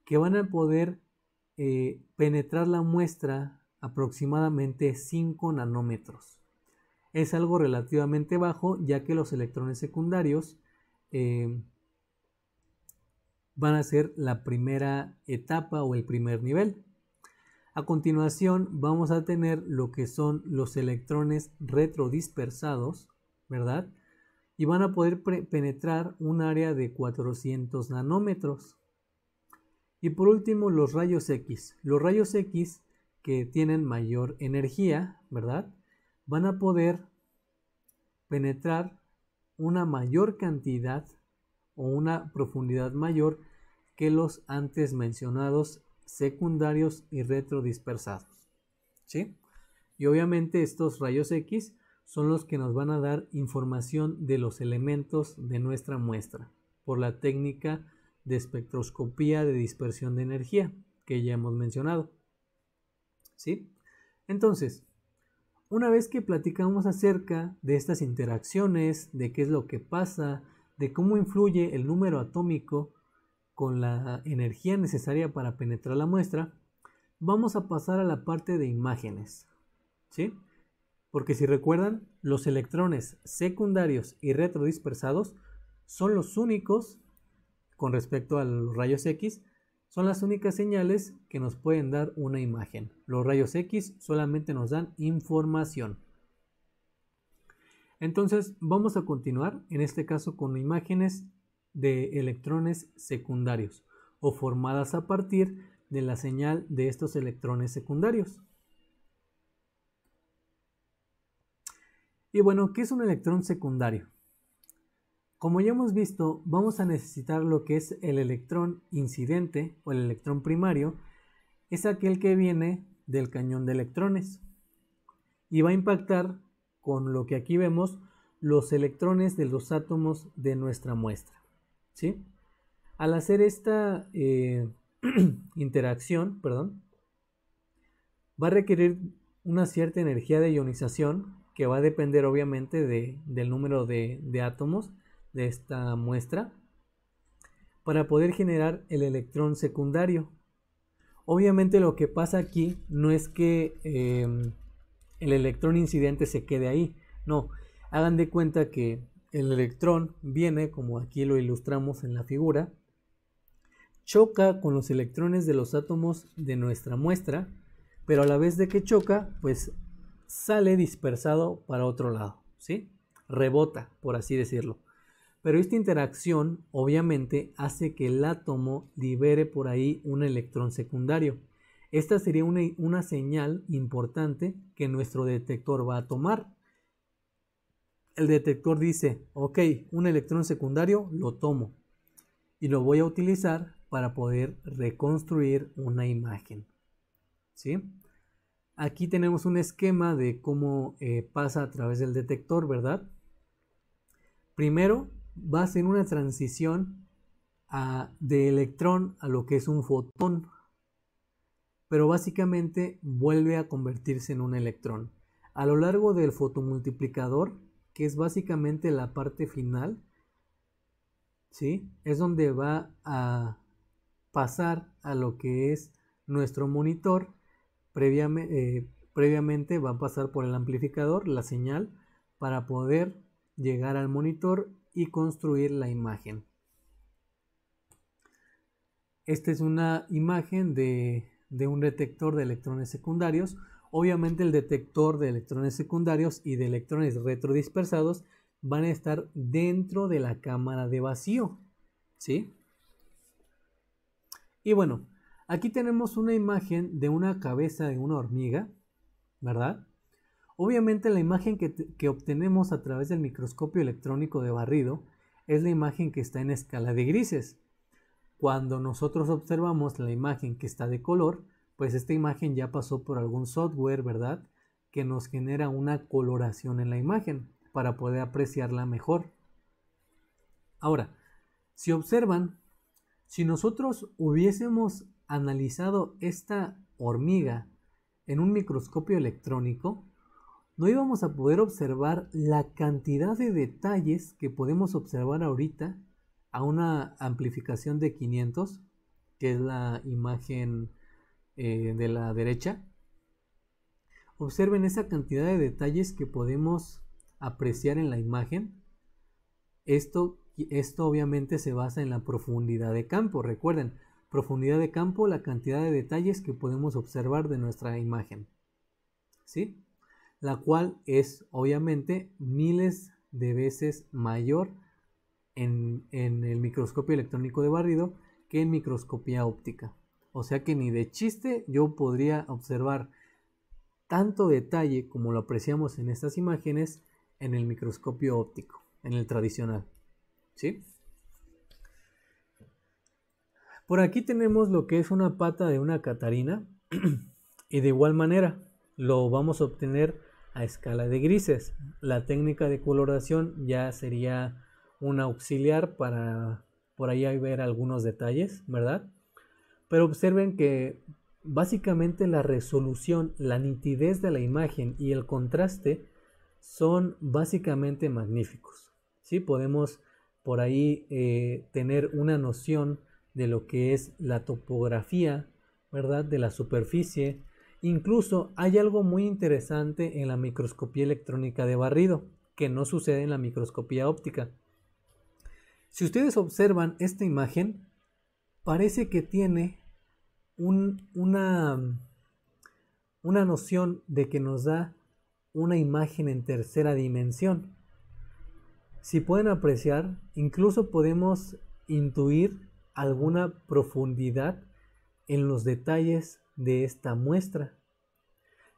que van a poder penetrar la muestra aproximadamente 5 nanómetros. Es algo relativamente bajo, ya que los electrones secundarios van a ser la primera etapa o el primer nivel. A continuación vamos a tener lo que son los electrones retrodispersados, ¿verdad? Y van a poder penetrar un área de 400 nanómetros. Y por último, los rayos X. Los rayos X, que tienen mayor energía, ¿verdad?, van a poder penetrar una mayor cantidad o una profundidad mayor que los antes mencionados secundarios y retrodispersados, ¿sí? Y obviamente estos rayos X son los que nos van a dar información de los elementos de nuestra muestra por la técnica de espectroscopía de dispersión de energía que ya hemos mencionado, ¿sí? Entonces, una vez que platicamos acerca de estas interacciones, de qué es lo que pasa, de cómo influye el número atómico con la energía necesaria para penetrar la muestra, vamos a pasar a la parte de imágenes, ¿sí? Porque si recuerdan, los electrones secundarios y retrodispersados son los únicos, con respecto a los rayos X, son las únicas señales que nos pueden dar una imagen. Los rayos X solamente nos dan información. Entonces vamos a continuar, en este caso con imágenes de electrones secundarios o formadas a partir de la señal de estos electrones secundarios. Y bueno, ¿qué es un electrón secundario? Como ya hemos visto, vamos a necesitar lo que es el electrón incidente o el electrón primario. Es aquel que viene del cañón de electrones y va a impactar con lo que aquí vemos los electrones de los átomos de nuestra muestra, ¿sí? Al hacer esta interacción, va a requerir una cierta energía de ionización que va a depender obviamente del número de átomos de esta muestra para poder generar el electrón secundario. Obviamente lo que pasa aquí no es que el electrón incidente se quede ahí, no, hagan de cuenta que el electrón viene, como aquí lo ilustramos en la figura, choca con los electrones de los átomos de nuestra muestra, pero a la vez de que choca, pues sale dispersado para otro lado, ¿sí? Rebota, por así decirlo. Pero esta interacción obviamente hace que el átomo libere por ahí un electrón secundario. Esta sería una señal importante que nuestro detector va a tomar. El detector dice, ok, un electrón secundario lo tomo y lo voy a utilizar para poder reconstruir una imagen, ¿sí? Aquí tenemos un esquema de cómo pasa a través del detector, ¿verdad? primero va a ser una transición de electrón a lo que es un fotón, pero básicamente vuelve a convertirse en un electrón. A lo largo del fotomultiplicador, que es básicamente la parte final, ¿sí? Es donde va a pasar a lo que es nuestro monitor. Previamente va a pasar por el amplificador la señal para poder llegar al monitor y construir la imagen. Esta es una imagen de un detector de electrones secundarios. Obviamente el detector de electrones secundarios y de electrones retrodispersados van a estar dentro de la cámara de vacío, ¿sí? Y bueno, aquí tenemos una imagen de una cabeza de una hormiga, ¿verdad? Obviamente la imagen que obtenemos a través del microscopio electrónico de barrido es la imagen que está en escala de grises. Cuando nosotros observamos la imagen que está de color, pues esta imagen ya pasó por algún software, ¿verdad? Que nos genera una coloración en la imagen para poder apreciarla mejor. Ahora, si observan, si nosotros hubiésemos analizado esta hormiga en un microscopio electrónico, no íbamos a poder observar la cantidad de detalles que podemos observar ahorita a una amplificación de 500, que es la imagen de la derecha. Observen esa cantidad de detalles que podemos apreciar en la imagen. Esto obviamente se basa en la profundidad de campo. Recuerden, profundidad de campo, la cantidad de detalles que podemos observar de nuestra imagen, ¿sí? La cual es obviamente miles de veces mayor en el microscopio electrónico de barrido que en microscopía óptica. O sea que ni de chiste yo podría observar tanto detalle como lo apreciamos en estas imágenes en el microscopio óptico, en el tradicional, ¿sí? Por aquí tenemos lo que es una pata de una catarina y de igual manera lo vamos a obtener a escala de grises. La técnica de coloración ya sería un auxiliar para por ahí ver algunos detalles, ¿verdad? Pero observen que básicamente la resolución, la nitidez de la imagen y el contraste son básicamente magníficos, ¿sí? Podemos por ahí tener una noción de lo que es la topografía, ¿verdad? De la superficie. Incluso hay algo muy interesante en la microscopía electrónica de barrido que no sucede en la microscopía óptica. Si ustedes observan esta imagen, parece que tiene una noción de que nos da una imagen en tercera dimensión. Si pueden apreciar, incluso podemos intuir alguna profundidad en los detalles de esta muestra.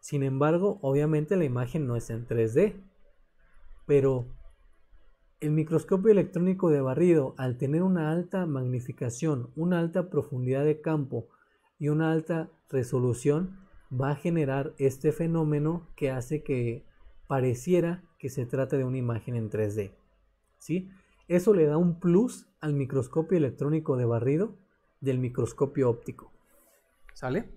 Sin embargo, obviamente la imagen no es en 3D, pero el microscopio electrónico de barrido, al tener una alta magnificación, una alta profundidad de campo y una alta resolución, va a generar este fenómeno que hace que pareciera que se trata de una imagen en 3D, ¿sí? Eso le da un plus al microscopio electrónico de barrido del microscopio óptico, ¿sale?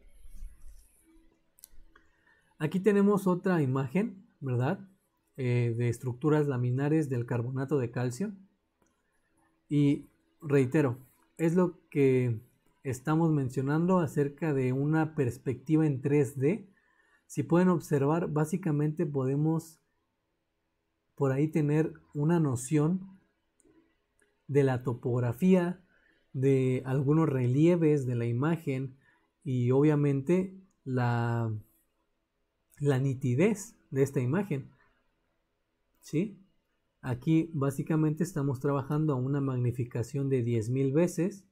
Aquí tenemos otra imagen, ¿verdad? De estructuras laminares del carbonato de calcio. Y reitero, es lo que estamos mencionando acerca de una perspectiva en 3D. Si pueden observar, básicamente podemos por ahí tener una noción de la topografía, de algunos relieves de la imagen y obviamente la nitidez de esta imagen, ¿sí? Aquí básicamente estamos trabajando a una magnificación de 10.000 veces,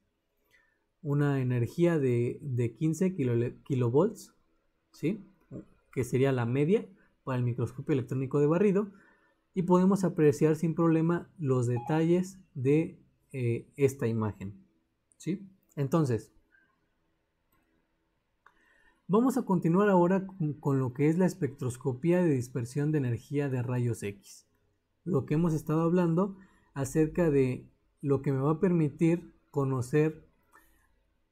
una energía de 15 kilovolts, ¿sí? Que sería la media para el microscopio electrónico de barrido, y podemos apreciar sin problema los detalles de esta imagen, ¿sí? Entonces, vamos a continuar ahora con lo que es la espectroscopía de dispersión de energía de rayos X. Lo que hemos estado hablando acerca de lo que me va a permitir conocer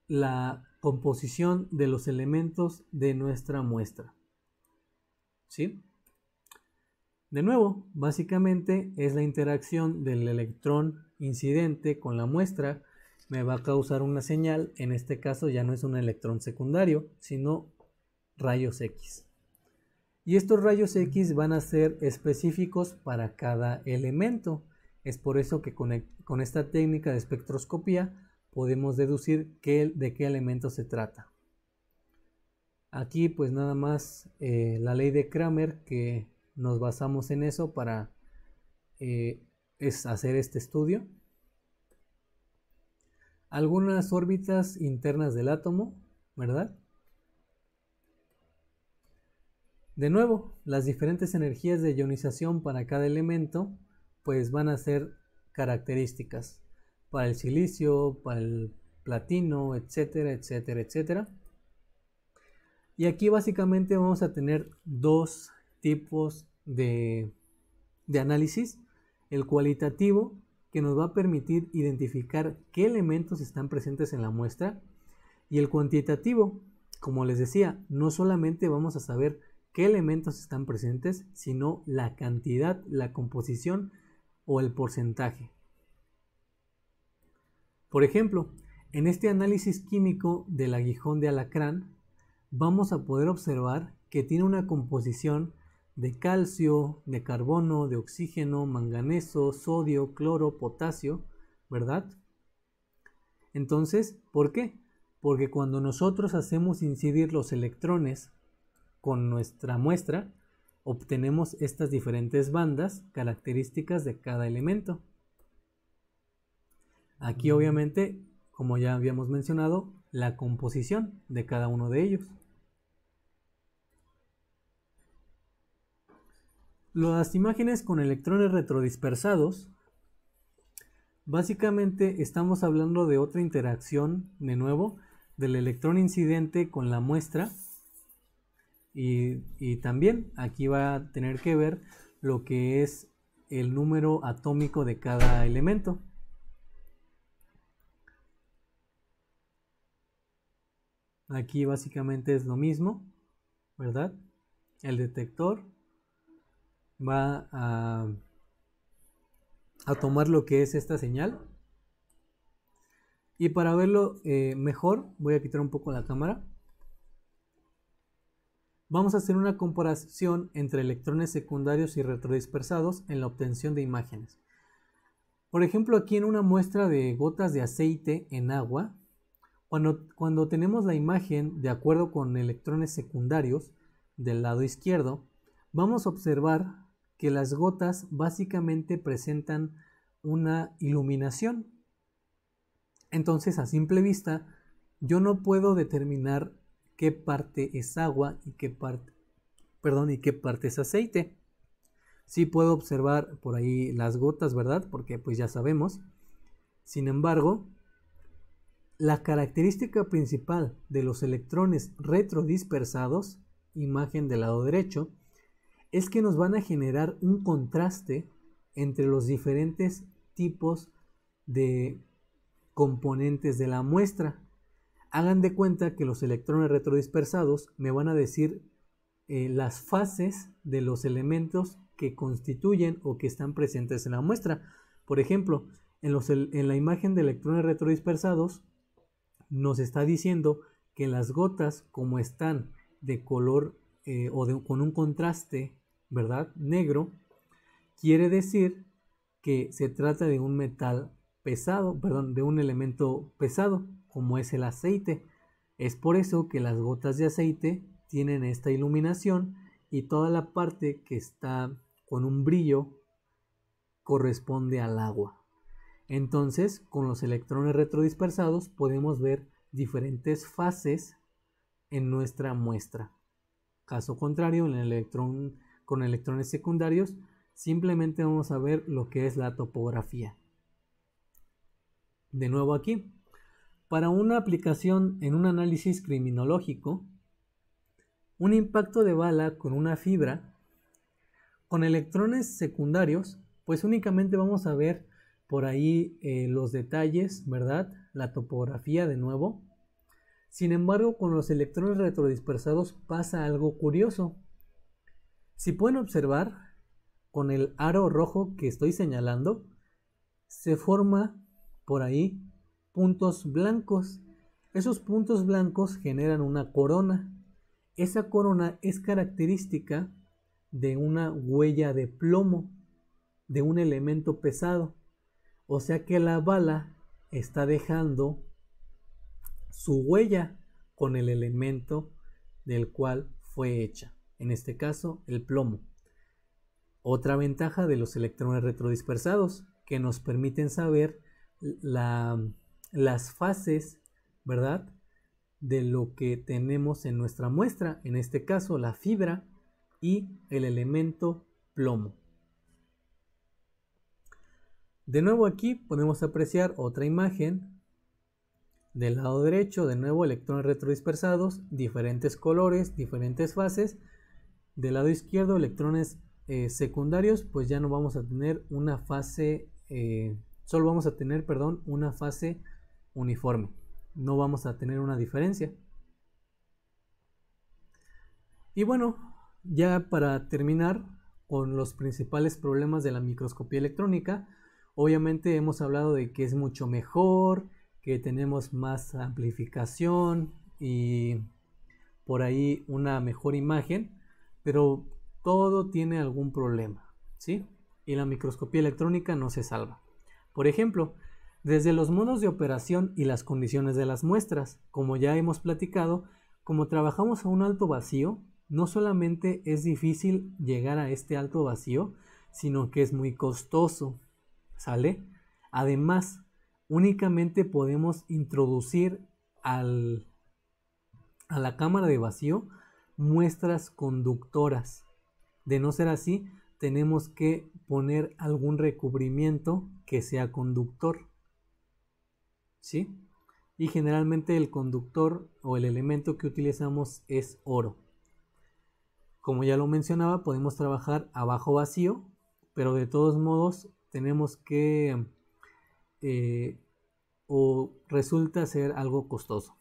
la composición de los elementos de nuestra muestra. ¿Sí? De nuevo, básicamente es la interacción del electrón incidente con la muestra. Me va a causar una señal. En este caso ya no es un electrón secundario, sino rayos X. Y estos rayos X van a ser específicos para cada elemento. Es por eso que con esta técnica de espectroscopía podemos deducir de qué elemento se trata. Aquí pues nada más la ley de Kramer, que nos basamos en eso para hacer este estudio. Algunas órbitas internas del átomo, ¿verdad? De nuevo, las diferentes energías de ionización para cada elemento pues van a ser características para el silicio, para el platino, etcétera, etcétera, etcétera. Y aquí básicamente vamos a tener dos tipos de análisis. El cualitativo, que nos va a permitir identificar qué elementos están presentes en la muestra, y el cuantitativo, como les decía, no solamente vamos a saber qué elementos están presentes, sino la cantidad, la composición o el porcentaje. Por ejemplo, en este análisis químico del aguijón de alacrán, vamos a poder observar que tiene una composición de calcio, de carbono, de oxígeno, manganeso, sodio, cloro, potasio, ¿verdad? Entonces, ¿por qué? Porque cuando nosotros hacemos incidir los electrones con nuestra muestra, obtenemos estas diferentes bandas características de cada elemento. Aquí obviamente, como ya habíamos mencionado, la composición de cada uno de ellos. Las imágenes con electrones retrodispersados, básicamente estamos hablando de otra interacción, de nuevo, del electrón incidente con la muestra, y también aquí va a tener que ver lo que es el número atómico de cada elemento. Aquí básicamente es lo mismo, ¿verdad? El detector va a tomar lo que es esta señal, y para verlo mejor voy a quitar un poco la cámara. Vamos a hacer una comparación entre electrones secundarios y retrodispersados en la obtención de imágenes. Por ejemplo, aquí en una muestra de gotas de aceite en agua, cuando tenemos la imagen de acuerdo con electrones secundarios del lado izquierdo, vamos a observar que las gotas básicamente presentan una iluminación. Entonces, a simple vista, yo no puedo determinar qué parte es agua y qué parte es aceite. Sí puedo observar por ahí las gotas, ¿verdad? Porque pues ya sabemos. Sin embargo, la característica principal de los electrones retrodispersados, imagen del lado derecho, es que nos van a generar un contraste entre los diferentes tipos de componentes de la muestra. Hagan de cuenta que los electrones retrodispersados me van a decir las fases de los elementos que constituyen o que están presentes en la muestra. Por ejemplo, en la imagen de electrones retrodispersados nos está diciendo que las gotas, como están de color con un contraste, ¿verdad?, negro, quiere decir que se trata de un metal pesado, de un elemento pesado, como es el aceite. Es por eso que las gotas de aceite tienen esta iluminación y toda la parte que está con un brillo corresponde al agua. Entonces, con los electrones retrodispersados podemos ver diferentes fases en nuestra muestra. Caso contrario, con electrones secundarios, simplemente vamos a ver lo que es la topografía. De nuevo aquí, para una aplicación en un análisis criminológico, un impacto de bala con una fibra, con electrones secundarios, pues únicamente vamos a ver por ahí los detalles, ¿verdad? La topografía de nuevo. Sin embargo, con los electrones retrodispersados pasa algo curioso. Si pueden observar, con el aro rojo que estoy señalando, se forma por ahí puntos blancos. Esos puntos blancos generan una corona. Esa corona es característica de una huella de plomo, de un elemento pesado. O sea que la bala está dejando su huella con el elemento del cual fue hecha, en este caso el plomo. Otra ventaja de los electrones retrodispersados, que nos permiten saber las fases, ¿verdad?, de lo que tenemos en nuestra muestra, en este caso la fibra y el elemento plomo. De nuevo aquí podemos apreciar otra imagen. Del lado derecho, de nuevo, electrones retrodispersados, diferentes colores, diferentes fases. Del lado izquierdo, electrones secundarios, pues ya no vamos a tener una fase, solo vamos a tener, una fase uniforme. No vamos a tener una diferencia. Y bueno, ya para terminar con los principales problemas de la microscopía electrónica, obviamente hemos hablado de que es mucho mejor, que tenemos más amplificación y por ahí una mejor imagen, pero todo tiene algún problema, ¿sí? Y la microscopía electrónica no se salva. Por ejemplo, desde los modos de operación y las condiciones de las muestras, como ya hemos platicado, como trabajamos a un alto vacío, no solamente es difícil llegar a este alto vacío, sino que es muy costoso, ¿sale? Además, únicamente podemos introducir a la cámara de vacío muestras conductoras. De no ser así, tenemos que poner algún recubrimiento que sea conductor, ¿sí? Y generalmente el conductor o el elemento que utilizamos es oro. Como ya lo mencionaba, podemos trabajar a bajo vacío, pero de todos modos tenemos que o resulta ser algo costoso.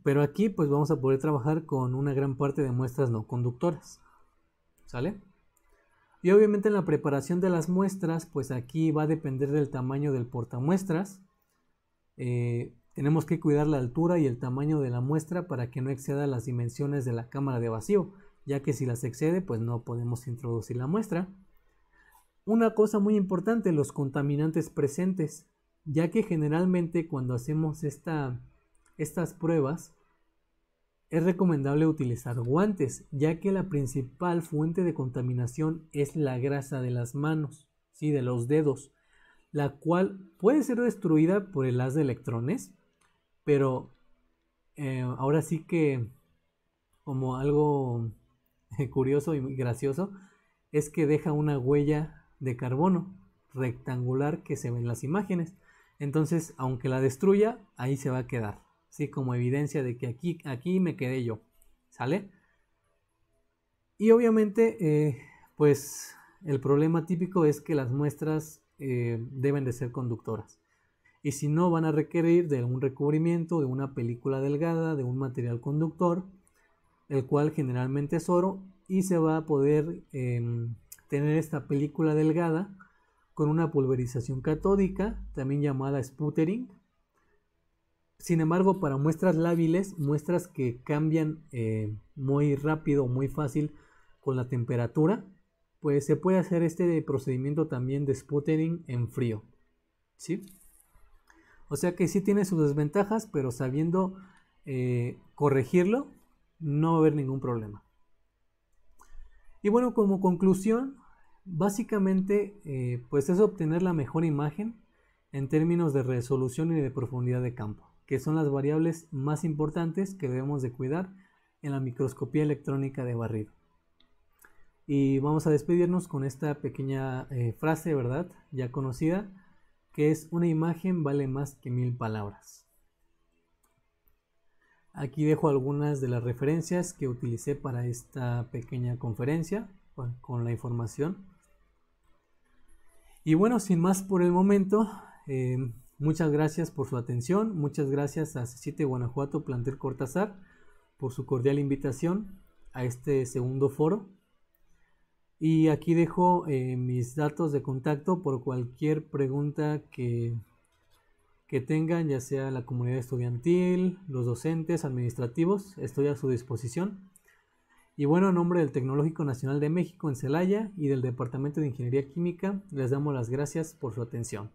Pero aquí pues vamos a poder trabajar con una gran parte de muestras no conductoras, ¿sale? Y obviamente en la preparación de las muestras, pues aquí va a depender del tamaño del portamuestras. Tenemos que cuidar la altura y el tamaño de la muestra para que no exceda las dimensiones de la cámara de vacío, ya que si las excede, pues no podemos introducir la muestra. Una cosa muy importante, los contaminantes presentes, ya que generalmente cuando hacemos estas pruebas es recomendable utilizar guantes, ya que la principal fuente de contaminación es la grasa de las manos, ¿sí?, de los dedos, la cual puede ser destruida por el haz de electrones, pero ahora sí que, como algo curioso y gracioso, es que deja una huella de carbono rectangular que se ve en las imágenes. Entonces, aunque la destruya, ahí se va a quedar, ¿sí?, como evidencia de que aquí me quedé yo, ¿sale? Y obviamente, pues el problema típico es que las muestras deben de ser conductoras. Y si no, van a requerir de un recubrimiento, de una película delgada, de un material conductor, el cual generalmente es oro, y se va a poder tener esta película delgada con una pulverización catódica, también llamada sputtering. Sin embargo, para muestras lábiles, muestras que cambian muy rápido, muy fácil con la temperatura, pues se puede hacer este procedimiento también de sputtering en frío, ¿sí? O sea que sí tiene sus desventajas, pero sabiendo corregirlo, no va a haber ningún problema. Y bueno, como conclusión, básicamente pues es obtener la mejor imagen en términos de resolución y de profundidad de campo, que son las variables más importantes que debemos de cuidar en la microscopía electrónica de barrido. Y vamos a despedirnos con esta pequeña frase, ¿verdad?, ya conocida, que es: una imagen vale más que 1000 palabras. Aquí dejo algunas de las referencias que utilicé para esta pequeña conferencia con la información. Y bueno, sin más por el momento, muchas gracias por su atención, muchas gracias a CECITE Guanajuato Plantel Cortázar por su cordial invitación a este segundo foro. Y aquí dejo mis datos de contacto por cualquier pregunta que tengan, ya sea la comunidad estudiantil, los docentes, administrativos, estoy a su disposición. Y bueno, en nombre del Tecnológico Nacional de México en Celaya y del Departamento de Ingeniería Química, les damos las gracias por su atención.